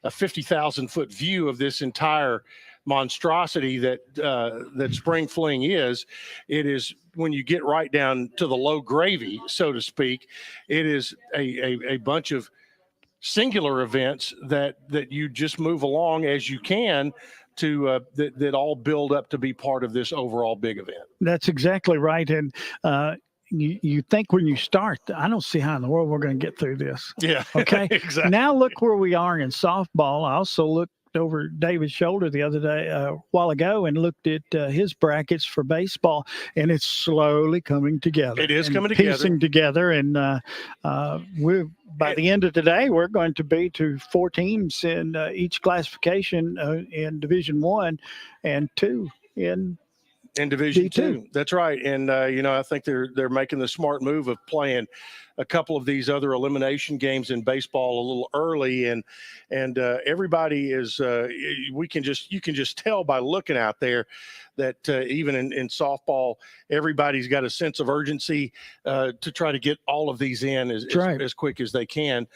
a 50,000-foot view of this entire monstrosity that Spring Fling is, it is when you get right down to the low gravy, so to speak, it is a bunch of singular events that you just move along as you can to that all build up to be part of this overall big event. That's exactly right. And you think when you start, I don't see how in the world we're going to get through this. Yeah. Okay. Exactly. Now look where we are in softball. I also looked over David's shoulder the other day, a while ago, and looked at his brackets for baseball, and it's slowly coming together. It is coming together. Piecing together, and we're by the end of today, we're going to be to 4 teams in each classification in Division 1 and 2 in Division D2. That's right. And, I think they're making the smart move of playing a couple of these other elimination games in baseball a little early. And everybody is, you can just tell by looking out there that even in softball, everybody's got a sense of urgency to try to get all of these in as quick as they can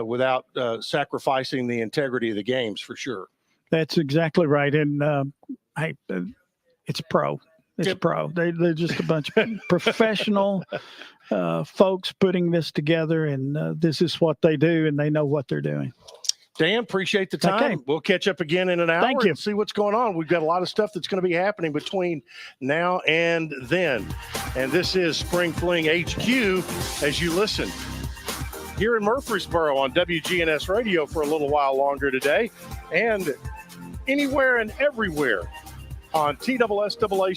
without sacrificing the integrity of the games, for sure. That's exactly right. And it's a pro. It's a pro. They're just a bunch of professional folks putting this together, and this is what they do, and they know what they're doing. Dan, appreciate the time. Okay. We'll catch up again in an hour. Thank you. And see what's going on. We've got a lot of stuff that's going to be happening between now and then. And this is Spring Fling HQ as you listen here in Murfreesboro on WGNS Radio for a little while longer today, and anywhere and everywhere on TSSAA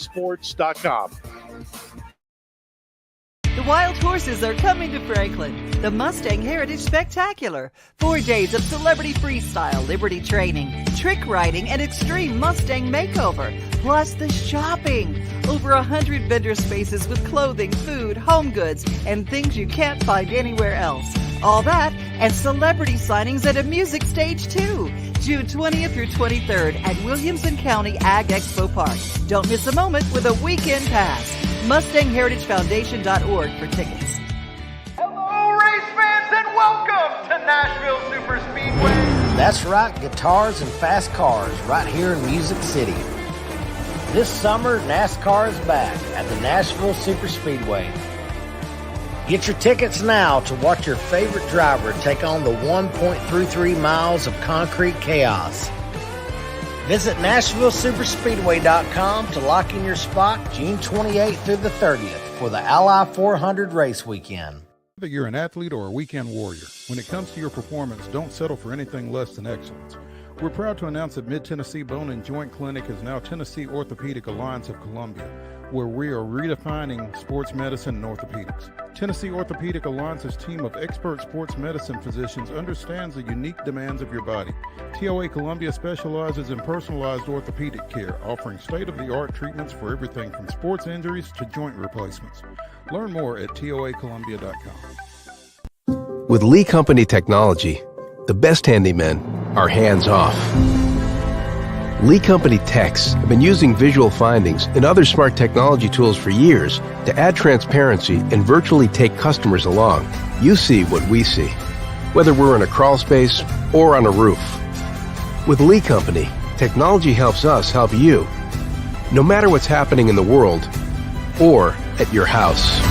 The wild horses are coming to Franklin. The Mustang Heritage Spectacular. 4 days of celebrity freestyle, liberty training, trick riding, and extreme Mustang makeover. Plus the shopping. Over 100 vendor spaces with clothing, food, home goods, and things you can't find anywhere else. All that and celebrity signings at a music stage too. June 20th through 23rd at Williamson County Ag Expo Park. Don't miss a moment with a weekend pass. MustangHeritageFoundation.org for tickets. Hello, race fans, and welcome to Nashville Super Speedway. That's right, guitars and fast cars right here in Music City. This summer, NASCAR is back at the Nashville Super Speedway. Get your tickets now to watch your favorite driver take on the 1.33 miles of concrete chaos. Visit NashvilleSuperspeedway.com to lock in your spot June 28th through the 30th for the Ally 400 race weekend. Whether you're an athlete or a weekend warrior, when it comes to your performance, don't settle for anything less than excellence. We're proud to announce that Mid-Tennessee Bone and Joint Clinic is now Tennessee Orthopedic Alliance of Columbia, where we are redefining sports medicine and orthopedics. Tennessee Orthopedic Alliance's team of expert sports medicine physicians understands the unique demands of your body. TOA Columbia specializes in personalized orthopedic care, offering state-of-the-art treatments for everything from sports injuries to joint replacements. Learn more at toacolumbia.com. With Lee Company technology, the best handymen are hands-off. Lee Company techs have been using visual findings and other smart technology tools for years to add transparency and virtually take customers along. You see what we see, whether we're in a crawl space or on a roof. With Lee Company, technology helps us help you, no matter what's happening in the world or at your house.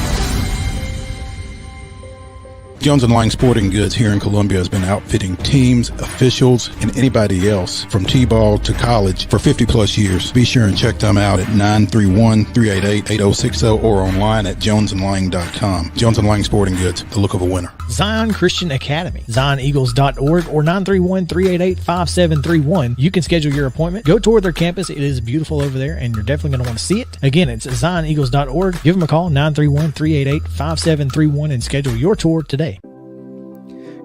Jones & Lang Sporting Goods here in Columbia has been outfitting teams, officials, and anybody else from T-ball to college for 50 plus years. Be sure and check them out at 931-388-8060 or online at jonesandlang.com. Jones & Lang Sporting Goods, the look of a winner. Zion Christian Academy, zioneagles.org or 931-388-5731. You can schedule your appointment. Go tour their campus. It is beautiful over there, and you're definitely going to want to see it. Again, it's zioneagles.org. Give them a call, 931-388-5731, and schedule your tour today.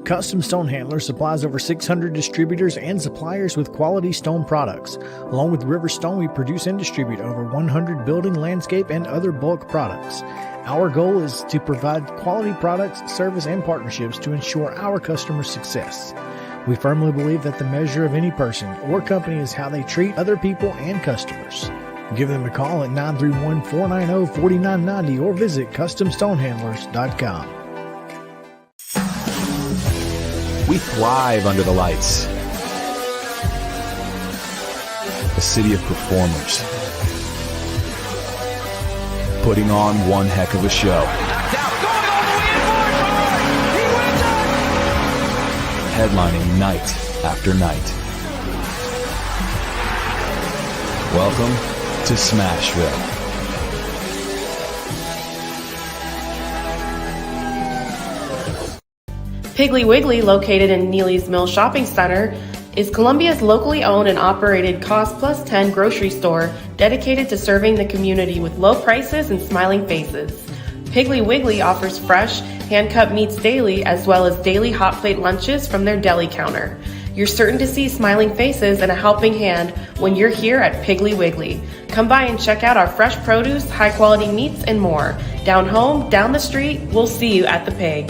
Custom Stone Handler supplies over 600 distributors and suppliers with quality stone products. Along with River Stone, we produce and distribute over 100 building, landscape, and other bulk products. Our goal is to provide quality products, service, and partnerships to ensure our customers' success. We firmly believe that the measure of any person or company is how they treat other people and customers. Give them a call at 931-490-4990 or visit CustomStonehandlers.com. We thrive under the lights. A city of performers. Putting on one heck of a show. Headlining night after night. Welcome to Smashville. Piggly Wiggly, located in Neely's Mill Shopping Center, is Columbia's locally owned and operated Cost Plus 10 grocery store dedicated to serving the community with low prices and smiling faces. Piggly Wiggly offers fresh, hand-cut meats daily as well as daily hot plate lunches from their deli counter. You're certain to see smiling faces and a helping hand when you're here at Piggly Wiggly. Come by and check out our fresh produce, high-quality meats, and more. Down home, down the street, we'll see you at the Pig.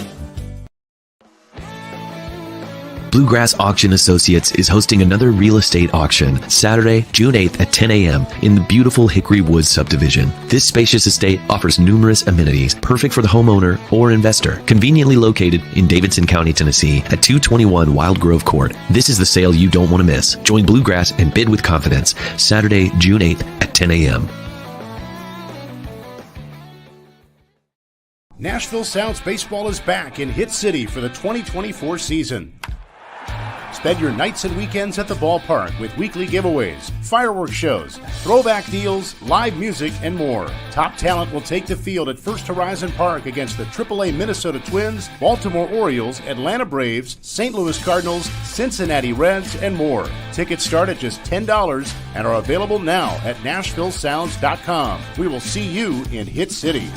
Bluegrass Auction Associates is hosting another real estate auction Saturday, June 8th at 10 a.m. in the beautiful Hickory Woods subdivision. This spacious estate offers numerous amenities, perfect for the homeowner or investor. Conveniently located in Davidson County, Tennessee at 221 Wild Grove Court. This is the sale you don't want to miss. Join Bluegrass and bid with confidence Saturday, June 8th at 10 a.m. Nashville Sounds Baseball is back in Hit City for the 2024 season. Spend your nights and weekends at the ballpark with weekly giveaways, fireworks shows, throwback deals, live music, and more. Top talent will take the field at First Horizon Park against the AAA Minnesota Twins, Baltimore Orioles, Atlanta Braves, St. Louis Cardinals, Cincinnati Reds, and more. Tickets start at just $10 and are available now at NashvilleSounds.com. We will see you in Hit City.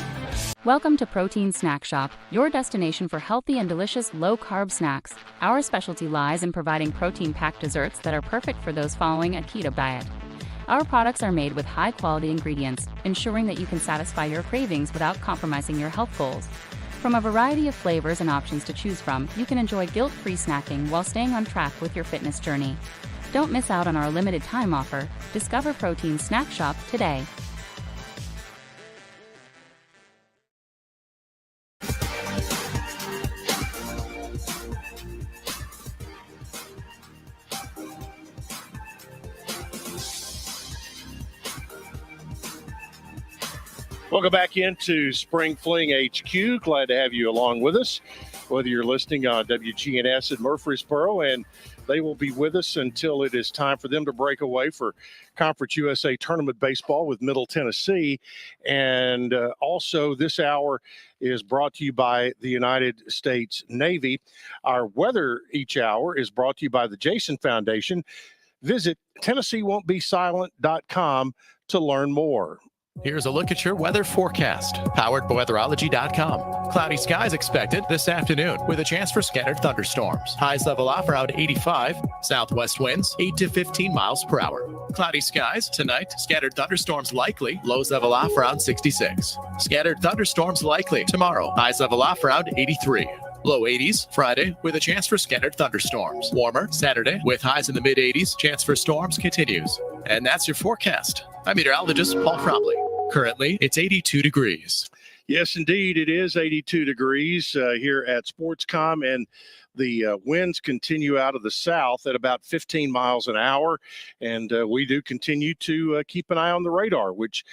Welcome to Protein Snack Shop, your destination for healthy and delicious low-carb snacks. Our specialty lies in providing protein-packed desserts that are perfect for those following a keto diet. Our products are made with high-quality ingredients, ensuring that you can satisfy your cravings without compromising your health goals. From a variety of flavors and options to choose from, you can enjoy guilt-free snacking while staying on track with your fitness journey. Don't miss out on our limited time offer. Discover Protein Snack Shop today. Welcome back into Spring Fling HQ. Glad to have you along with us, whether you're listening on WGNS in Murfreesboro, and they will be with us until it is time for them to break away for Conference USA Tournament Baseball with Middle Tennessee. And also this hour is brought to you by the United States Navy. Our weather each hour is brought to you by the Jason Foundation. Visit TennesseeWon'tBeSilent.com to learn more. Here's a look at your weather forecast, powered by weatherology.com. Cloudy skies expected this afternoon with a chance for scattered thunderstorms. Highs level off around 85. Southwest winds 8 to 15 miles per hour. Cloudy skies tonight. Scattered thunderstorms likely. Lows level off around 66. Scattered thunderstorms likely tomorrow. Highs level off around 83. Low 80s Friday with a chance for scattered thunderstorms. Warmer Saturday with highs in the mid 80s. Chance for storms continues. And that's your forecast. I'm meteorologist Paul Cromley. Currently, it's 82 degrees. Yes, indeed. It is 82 degrees here at Sportscom, and The winds continue out of the south at about 15 miles an hour, and we do continue to keep an eye on the radar, which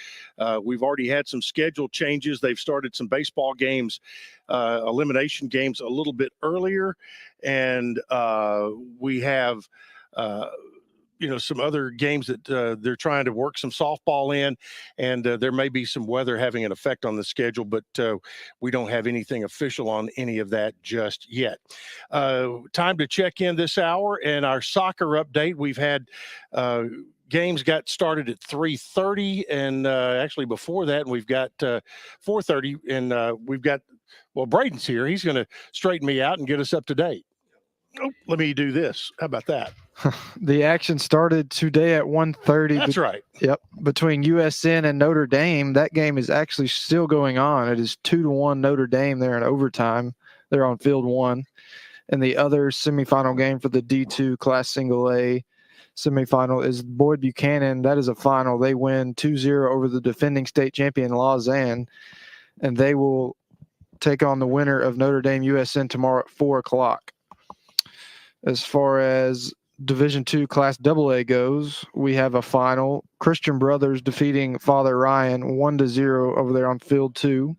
we've already had some schedule changes. They've started some baseball games, elimination games a little bit earlier, and we have some other games that they're trying to work some softball in, and there may be some weather having an effect on the schedule, but we don't have anything official on any of that just yet. Time to check in this hour and our soccer update. We've had games got started at 3:30, and actually before that, we've got 4:30, and we've got, well, Braden's here. He's going to straighten me out and get us up to date. Oh, let me do this. How about that? The action started today at 1:30. That's right. Yep. Between USN and Notre Dame. That game is actually still going on. It is 2-1 Notre Dame there in overtime. They're on field 1. And the other semifinal game for the D2 Class Single A semifinal is Boyd Buchanan. That is a final. They win 2-0 over the defending state champion Lausanne, and they will take on the winner of Notre Dame USN tomorrow at 4 o'clock. As far as Division II Class AA goes, we have a final. Christian Brothers defeating Father Ryan 1-0 over there on field 2.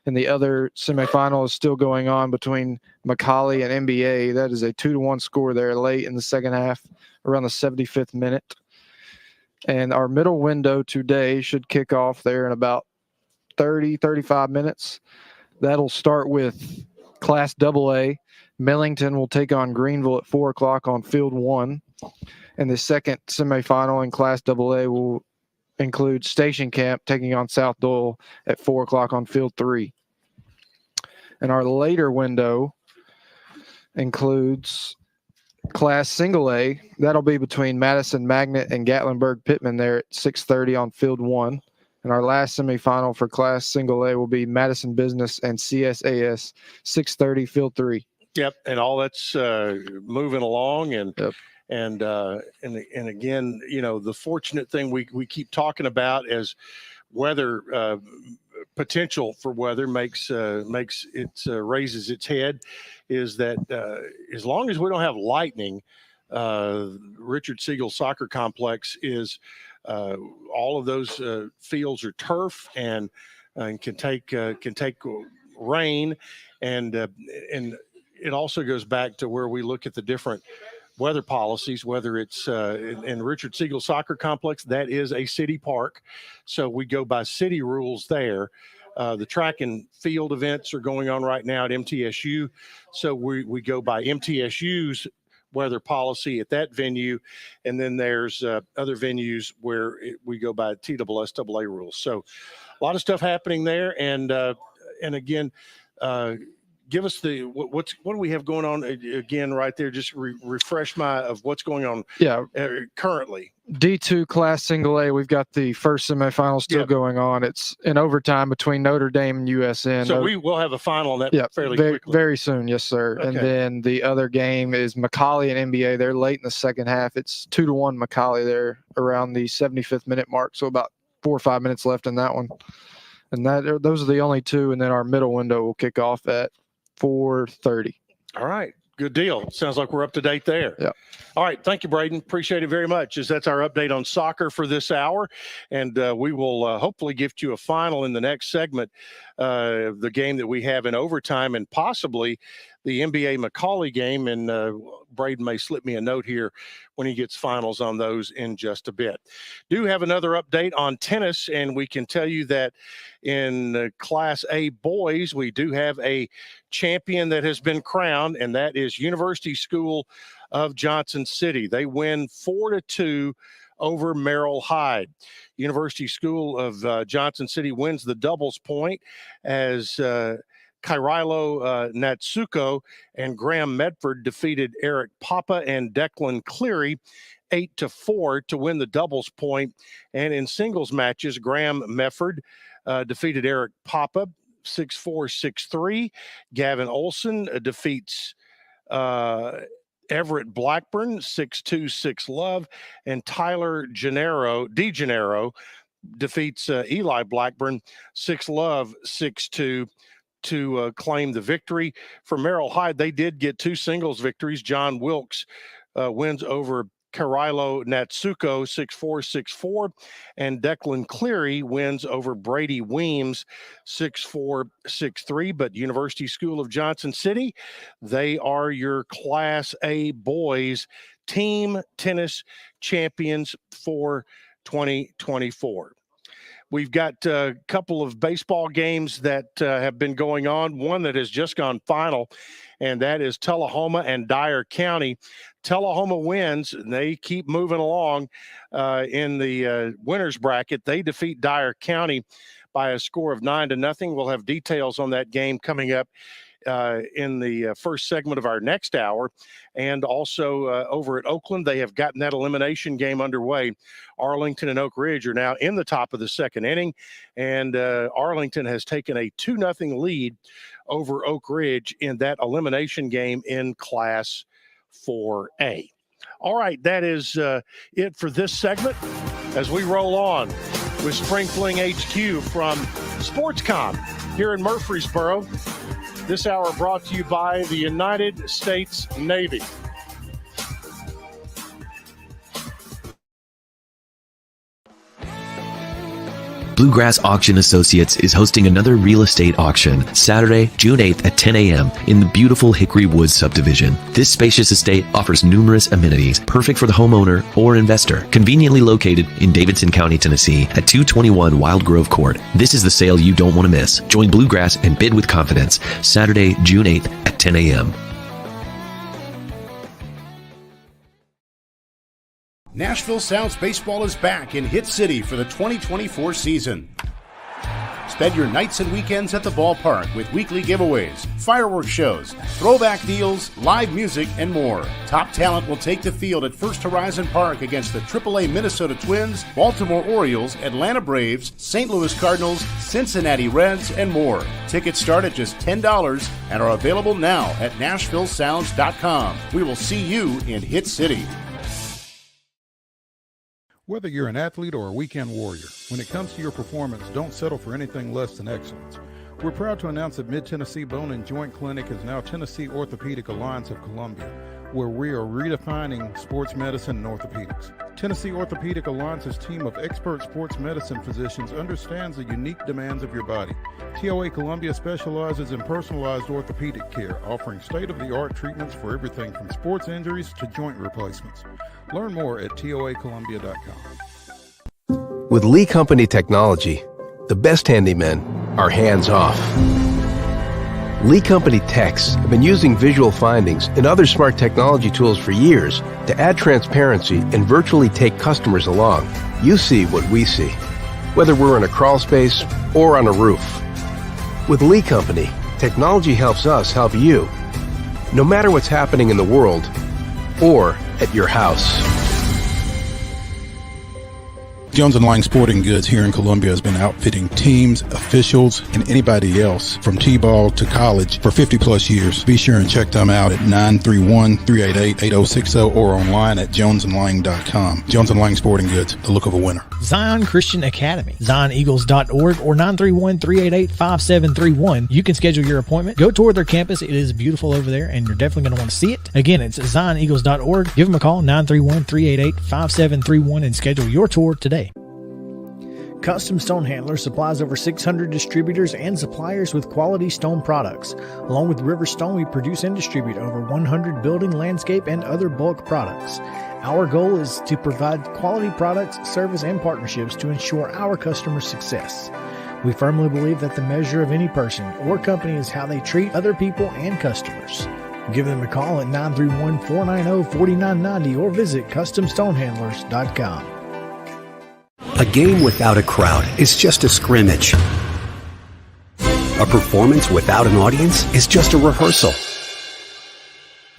And the other semifinal is still going on between McCallie and NBA. That is a 2-1 score there late in the second half, around the 75th minute. And our middle window today should kick off there in about 35 minutes. That'll start with Class AA. Millington will take on Greenville at 4 o'clock on field 1. And the second semifinal in Class AA will include Station Camp taking on South Doyle at 4 o'clock on field 3. And our later window includes Class Single A. That'll be between Madison Magnet and Gatlinburg Pittman there at 6:30 on field 1. And our last semifinal for Class Single A will be Madison Business and CSAS, 6:30 field 3. Yep, and all that's moving along, and and again, the fortunate thing we keep talking about as weather potential for weather makes it raises its head, is that as long as we don't have lightning, Richard Siegel Soccer Complex is all of those fields are turf and can take rain, and it also goes back to where we look at the different weather policies, whether it's in Richard Siegel Soccer Complex, that is a city park. So we go by city rules there. The track and field events are going on right now at MTSU. So we go by MTSU's weather policy at that venue. And then there's other venues where we go by TSSAA rules. So a lot of stuff happening there. And again, give us what do we have going on again right there? Just refresh of what's going on currently. D2 Class Single A, we've got the first semifinal still going on. It's in overtime between Notre Dame and USN. So we will have a final on that fairly quickly. Very soon, yes, sir. Okay. And then the other game is McCallie and NBA. They're late in the second half. It's 2-1 McCallie there around the 75th minute mark, so about 4 or 5 minutes left in that one. And those are the only two, and then our middle window will kick off at 4:30. All right. Good deal. Sounds like we're up to date there. Yeah. All right. Thank you, Braden. Appreciate it very much. That's our update on soccer for this hour. And we will hopefully gift you a final in the next segment, the game that we have in overtime, and possibly the NBA McCallie game. And Braden may slip me a note here when he gets finals on those in just a bit. Do have another update on tennis, and we can tell you that in Class A boys, we do have a champion that has been crowned, and that is University School of Johnson City. They win 4-2 over Merrill Hyde. University School of Johnson City wins the doubles point as Kairilo Natsuko and Graham Medford defeated Eric Papa and Declan Cleary 8-4 to win the doubles point. And in singles matches, Graham Medford defeated Eric Papa 6-4, 6-3. Gavin Olson defeats Everett Blackburn 6-2, 6-love. And Tyler DeGennaro defeats Eli Blackburn 6-love, 6-2 to claim the victory. For Merrill Hyde, they did get 2 singles victories. John Wilkes wins over Karailo Natsuko 6-4, 6-4, and Declan Cleary wins over Brady Weems 6-4, 6-3. But University School of Johnson City, they are your Class A boys team tennis champions for 2024. We've got a couple of baseball games that have been going on. One that has just gone final, and that is Tullahoma and Dyer County. Tullahoma wins, and they keep moving along in the winners bracket. They defeat Dyer County by a score of 9-0. We'll have details on that game coming up in the first segment of our next hour. And also over at Oakland, they have gotten that elimination game underway. Arlington and Oak Ridge are now in the top of the second inning, and Arlington has taken a 2-0 lead over Oak Ridge in that elimination game in Class 4A. All right, that is it for this segment as we roll on with Spring Fling HQ from SportsCom here in Murfreesboro. This hour brought to you by the United States Navy. Bluegrass Auction Associates is hosting another real estate auction Saturday, June 8th at 10 a.m. in the beautiful Hickory Woods subdivision. This spacious estate offers numerous amenities, perfect for the homeowner or investor. Conveniently located in Davidson County, Tennessee at 221 Wild Grove Court. This is the sale you don't want to miss. Join Bluegrass and bid with confidence Saturday, June 8th at 10 a.m. Nashville Sounds Baseball is back in Hit City for the 2024 season. Spend your nights and weekends at the ballpark with weekly giveaways, fireworks shows, throwback deals, live music, and more. Top talent will take the field at First Horizon Park against the AAA Minnesota Twins, Baltimore Orioles, Atlanta Braves, St. Louis Cardinals, Cincinnati Reds, and more. Tickets start at just $10 and are available now at NashvilleSounds.com. We will see you in Hit City. Whether you're an athlete or a weekend warrior, when it comes to your performance, don't settle for anything less than excellence. We're proud to announce that Mid-Tennessee Bone and Joint Clinic is now Tennessee Orthopedic Alliance of Columbia, where we are redefining sports medicine and orthopedics. Tennessee Orthopedic Alliance's team of expert sports medicine physicians understands the unique demands of your body. TOA Columbia specializes in personalized orthopedic care, offering state-of-the-art treatments for everything from sports injuries to joint replacements. Learn more at toacolumbia.com. With Lee Company technology, the best handymen are hands-off. Lee Company techs have been using visual findings and other smart technology tools for years to add transparency and virtually take customers along. You see what we see, whether we're in a crawl space or on a roof. With Lee Company, technology helps us help you, no matter what's happening in the world or at your house. Jones & Lang Sporting Goods here in Columbia has been outfitting teams, officials, and anybody else from T-ball to college for 50 plus years. Be sure and check them out at 931-388-8060 or online at jonesandlang.com. Jones & Lang Sporting Goods, the look of a winner. Zion Christian Academy, ZionEagles.org or 931-388-5731. You can schedule your appointment. Go tour their campus. It is beautiful over there, and you're definitely going to want to see it. Again, it's ZionEagles.org. Give them a call, 931-388-5731, and schedule your tour today. Custom Stone Handler supplies over 600 distributors and suppliers with quality stone products. Along with River Stone, we produce and distribute over 100 building, landscape, and other bulk products. Our goal is to provide quality products, service, and partnerships to ensure our customers' success. We firmly believe that the measure of any person or company is how they treat other people and customers. Give them a call at 931-490-4990 or visit CustomStonehandlers.com. A game without a crowd is just a scrimmage. A performance without an audience is just a rehearsal.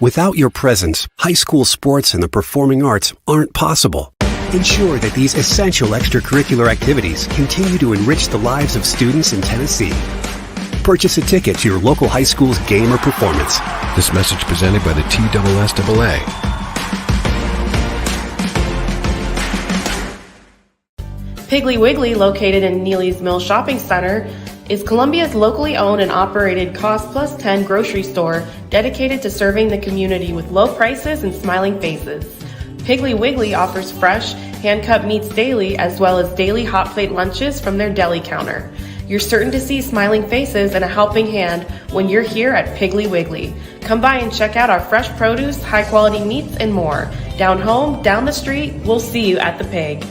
Without your presence, high school sports and the performing arts aren't possible. Ensure that these essential extracurricular activities continue to enrich the lives of students in Tennessee. Purchase a ticket to your local high school's game or performance. This message presented by the TSSAA. Piggly Wiggly, located in Neely's Mill Shopping Center, is Columbia's locally owned and operated Cost Plus 10 grocery store dedicated to serving the community with low prices and smiling faces. Piggly Wiggly offers fresh, hand-cut meats daily as well as daily hot plate lunches from their deli counter. You're certain to see smiling faces and a helping hand when you're here at Piggly Wiggly. Come by and check out our fresh produce, high-quality meats, and more. Down home, down the street, we'll see you at the Pig.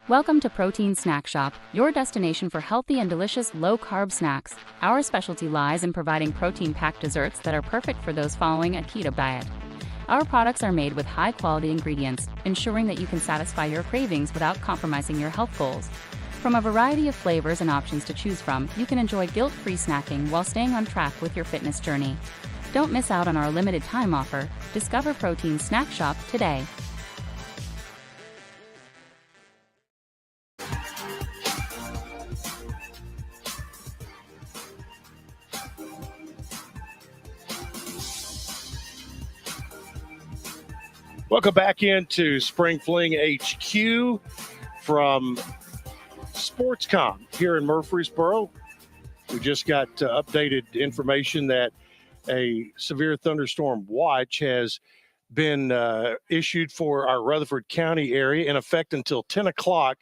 Welcome to Protein Snack Shop, your destination for healthy and delicious low-carb snacks. Our specialty lies in providing protein-packed desserts that are perfect for those following a keto diet. Our products are made with high-quality ingredients, ensuring that you can satisfy your cravings without compromising your health goals. From a variety of flavors and options to choose from, you can enjoy guilt-free snacking while staying on track with your fitness journey. Don't miss out on our limited time offer. Discover Protein Snack Shop today. Welcome back into Spring Fling HQ from Sportscom here in Murfreesboro. We just got updated information that a severe thunderstorm watch has been issued for our Rutherford County area in effect until 10 o'clock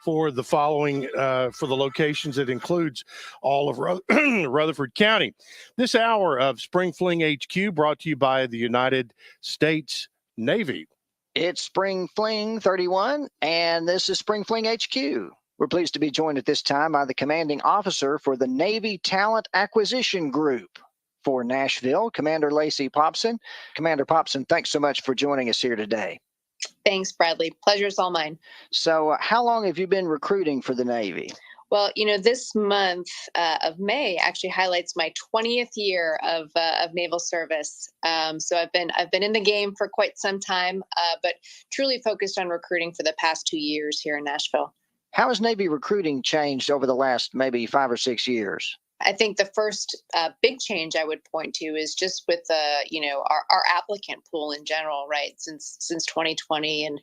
for the following, for the locations. It includes all of Rutherford County. This hour of Spring Fling HQ brought to you by the United States Navy. It's Spring Fling 31, and this is Spring Fling HQ. We're pleased to be joined at this time by the commanding officer for the Navy Talent Acquisition Group for Nashville, Commander Lacey Popson. Commander Popson, thanks so much for joining us here today. Thanks, Bradley. Pleasure's all mine. So how long have you been recruiting for the Navy? Well, this month of May actually highlights my 20th year of naval service. So I've been in the game for quite some time, but truly focused on recruiting for the past 2 years here in Nashville. How has Navy recruiting changed over the last maybe 5 or 6 years? I think the first big change I would point to is just with our applicant pool in general, right? Since 2020, and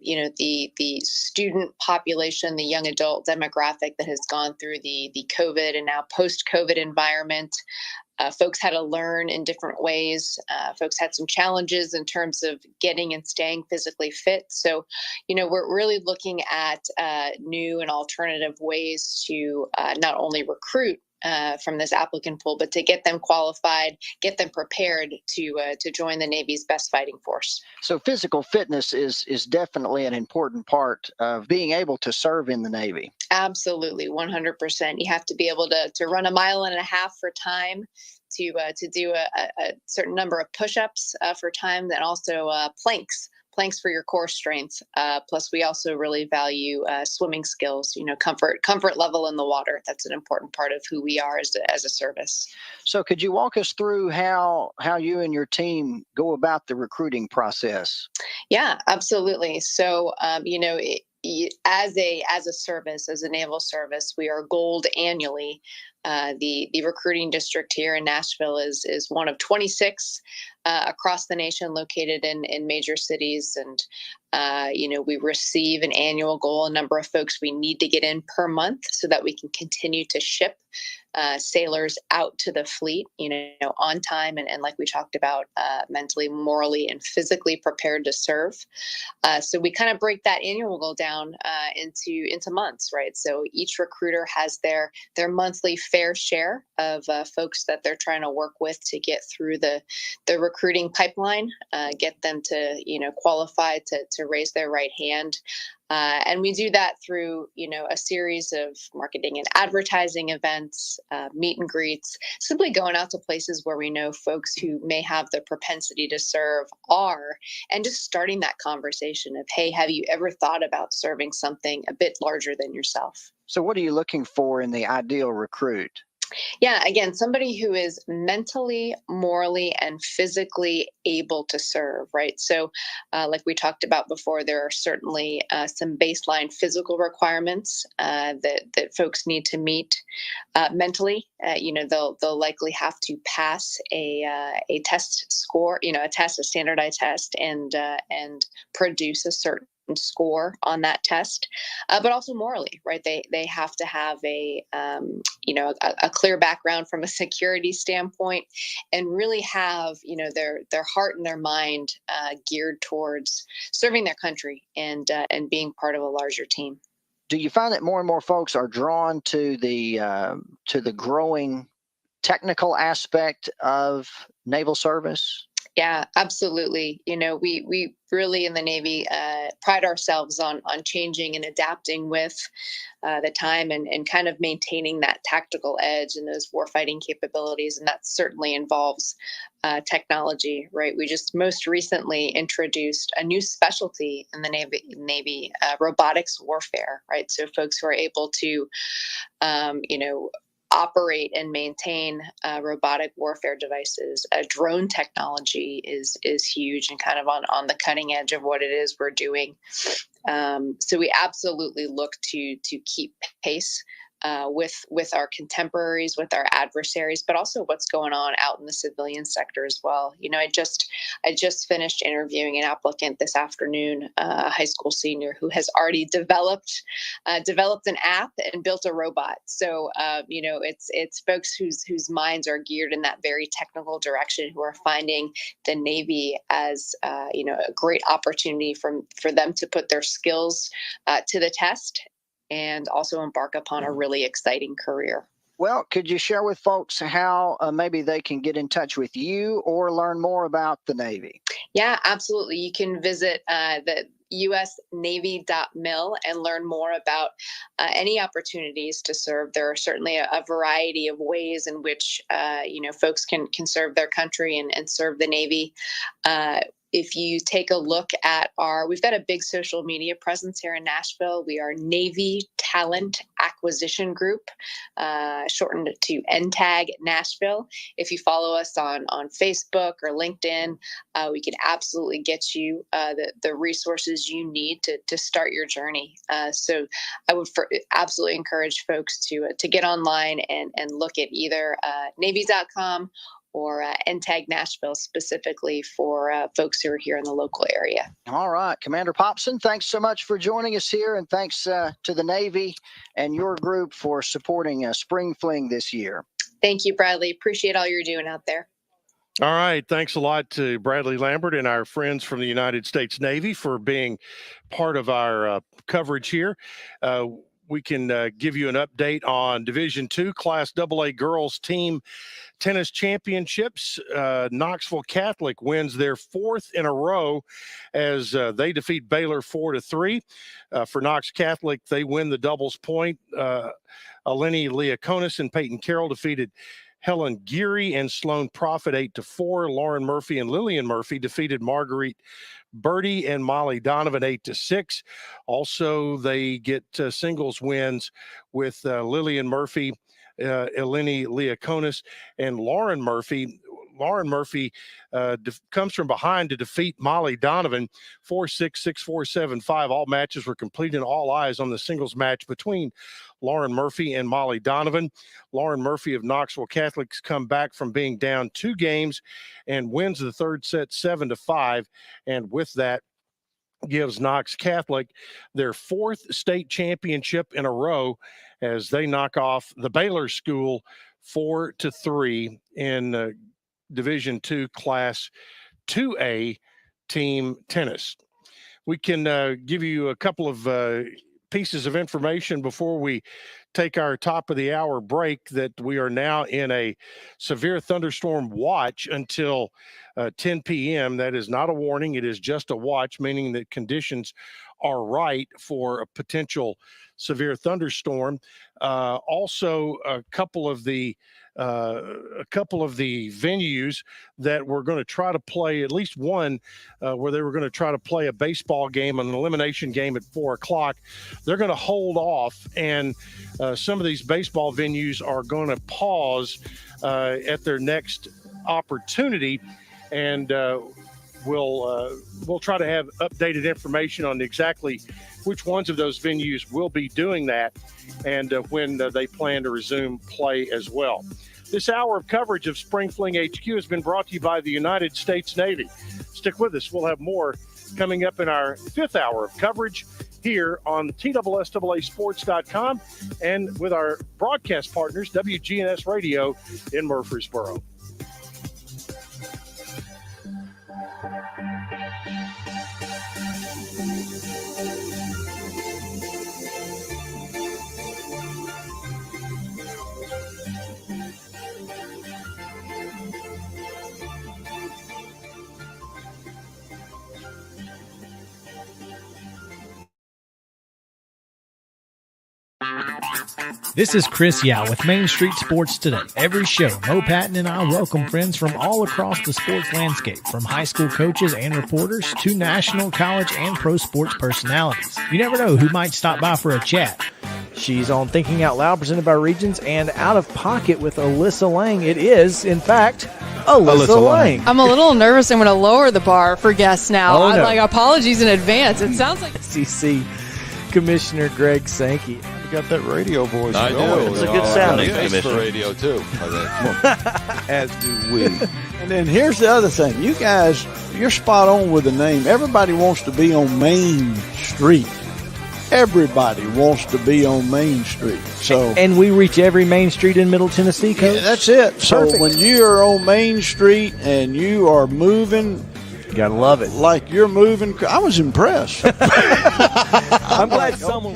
the student population, the young adult demographic that has gone through the COVID and now post-COVID environment. Folks had to learn in different ways. Folks had some challenges in terms of getting and staying physically fit. So, we're really looking at new and alternative ways to not only recruit from this applicant pool, but to get them qualified, get them prepared to join the Navy's best fighting force. So physical fitness is definitely an important part of being able to serve in the Navy. Absolutely, 100%. You have to be able to run 1.5 miles for time, to do a certain number of push-ups for time, and also planks for your core strength. Plus, we also really value swimming skills, comfort level in the water. That's an important part of who we are as a service. So could you walk us through how you and your team go about the recruiting process? Yeah, absolutely. So, as a service, as a naval service, we are gold annually. The recruiting district here in Nashville is one of 26 across the nation, located in major cities. And, we receive an annual goal, a number of folks we need to get in per month so that we can continue to ship sailors out to the fleet, on time and like we talked about, mentally, morally, and physically prepared to serve. So we kind of break that annual goal down into months, right? So each recruiter has their monthly fair share of folks that they're trying to work with to get through the recruiting pipeline, get them to qualify to raise their right hand. And we do that through, a series of marketing and advertising events, meet and greets, simply going out to places where we know folks who may have the propensity to serve are, and just starting that conversation of, hey, have you ever thought about serving something a bit larger than yourself? So what are you looking for in the ideal recruit? Yeah, again, somebody who is mentally, morally, and physically able to serve, right? So like we talked about before, there are certainly some baseline physical requirements that folks need to meet. Mentally, they'll likely have to pass a test score, a standardized test, and produce a certain score on that test, but also morally, right? They have to have a clear background from a security standpoint, and really have their heart and their mind geared towards serving their country and being part of a larger team. Do you find that more and more folks are drawn to the growing technical aspect of naval service? Yeah, absolutely. We really in the Navy pride ourselves on changing and adapting with the time and kind of maintaining that tactical edge and those warfighting capabilities. And that certainly involves technology, right? We just most recently introduced a new specialty in the Navy, robotics warfare, right? So folks who are able to, operate and maintain robotic warfare devices. Drone technology is huge and kind of on the cutting edge of what it is we're doing. So we absolutely look to keep pace with our contemporaries, with our adversaries, but also what's going on out in the civilian sector as well. I just finished interviewing an applicant this afternoon, a high school senior who has already developed an app and built a robot. So it's folks whose minds are geared in that very technical direction, who are finding the Navy as a great opportunity for them to put their skills to the test and also embark upon a really exciting career. Well, could you share with folks how maybe they can get in touch with you or learn more about the Navy? Yeah, absolutely. You can visit the usnavy.mil and learn more about any opportunities to serve. There are certainly a variety of ways in which folks can serve their country and serve the Navy. If you take a look at we've got a big social media presence here in Nashville. We are Navy Talent Acquisition Group, shortened to NTAG Nashville. If you follow us on Facebook or LinkedIn, we can absolutely get you the resources you need to start your journey. So I would absolutely encourage folks to get online and look at either Navy.com or NTAG Nashville, specifically for folks who are here in the local area. All right. Commander Popson, thanks so much for joining us here, and thanks to the Navy and your group for supporting Spring Fling this year. Thank you, Bradley. Appreciate all you're doing out there. All right. Thanks a lot to Bradley Lambert and our friends from the United States Navy for being part of our coverage here. We can give you an update on Division II Class AA Girls Team Tennis Championships. Knoxville Catholic wins their fourth in a row as they defeat Baylor 4-3. For Knox Catholic, they win the doubles point. Eleni Leakonis and Peyton Carroll defeated Helen Geary and Sloan Profit 8-4. Lauren Murphy and Lillian Murphy defeated Marguerite Birdie and Molly Donovan 8-6. Also, they get singles wins with Lillian Murphy, Eleni Leakonis, and Lauren Murphy. Lauren Murphy comes from behind to defeat Molly Donovan 4-6, 6-4, 7-5. All matches were completed, and all eyes on the singles match between Lauren Murphy and Molly Donovan. Lauren Murphy of Knoxville Catholics come back from being down 2 games and wins the third set 7-5. And with that, gives Knox Catholic their 4th state championship in a row as they knock off the Baylor School 4-3 in Division II Class 2A team tennis. We can give you a couple of pieces of information before we take our top of the hour break that we are now in a severe thunderstorm watch until 10 p.m. That is not a warning. It is just a watch, meaning that conditions are right for a potential severe thunderstorm. Also, a couple of the venues that were going to try to play, at least one where they were going to try to play a baseball game, an elimination game at 4:00. They're going to hold off, and some of these baseball venues are going to pause at their next opportunity, and we'll try to have updated information on exactly which ones of those venues will be doing that and when they plan to resume play as well. This hour of coverage of Spring Fling HQ has been brought to you by the United States Navy. Stick with us. We'll have more coming up in our 5th hour of coverage here on TSSAA and with our broadcast partners, WGNS Radio in Murfreesboro. This is Chris Yao with Main Street Sports Today. Every show, Mo Patton and I welcome friends from all across the sports landscape, from high school coaches and reporters to national, college, and pro sports personalities. You never know who might stop by for a chat. She's on Thinking Out Loud, presented by Regions, and Out of Pocket with Alyssa Lang. It is, in fact, Alyssa Lang. I'm a little nervous. I'm going to lower the bar for guests now. Oh, no. Apologies in advance. It sounds like SEC Commissioner Greg Sankey. You got that radio voice. I do. It's a good sounding Commissioner radio too. As do we. And then here's the other thing. You guys, you're spot on with the name. Everybody wants to be on Main Street. Everybody wants to be on Main Street. So, and we reach every Main Street in Middle Tennessee, Coach. Yeah, that's it. So Perfect. when you are on Main Street and you are moving, you gotta love it. Like you're moving. I was impressed. I'm glad someone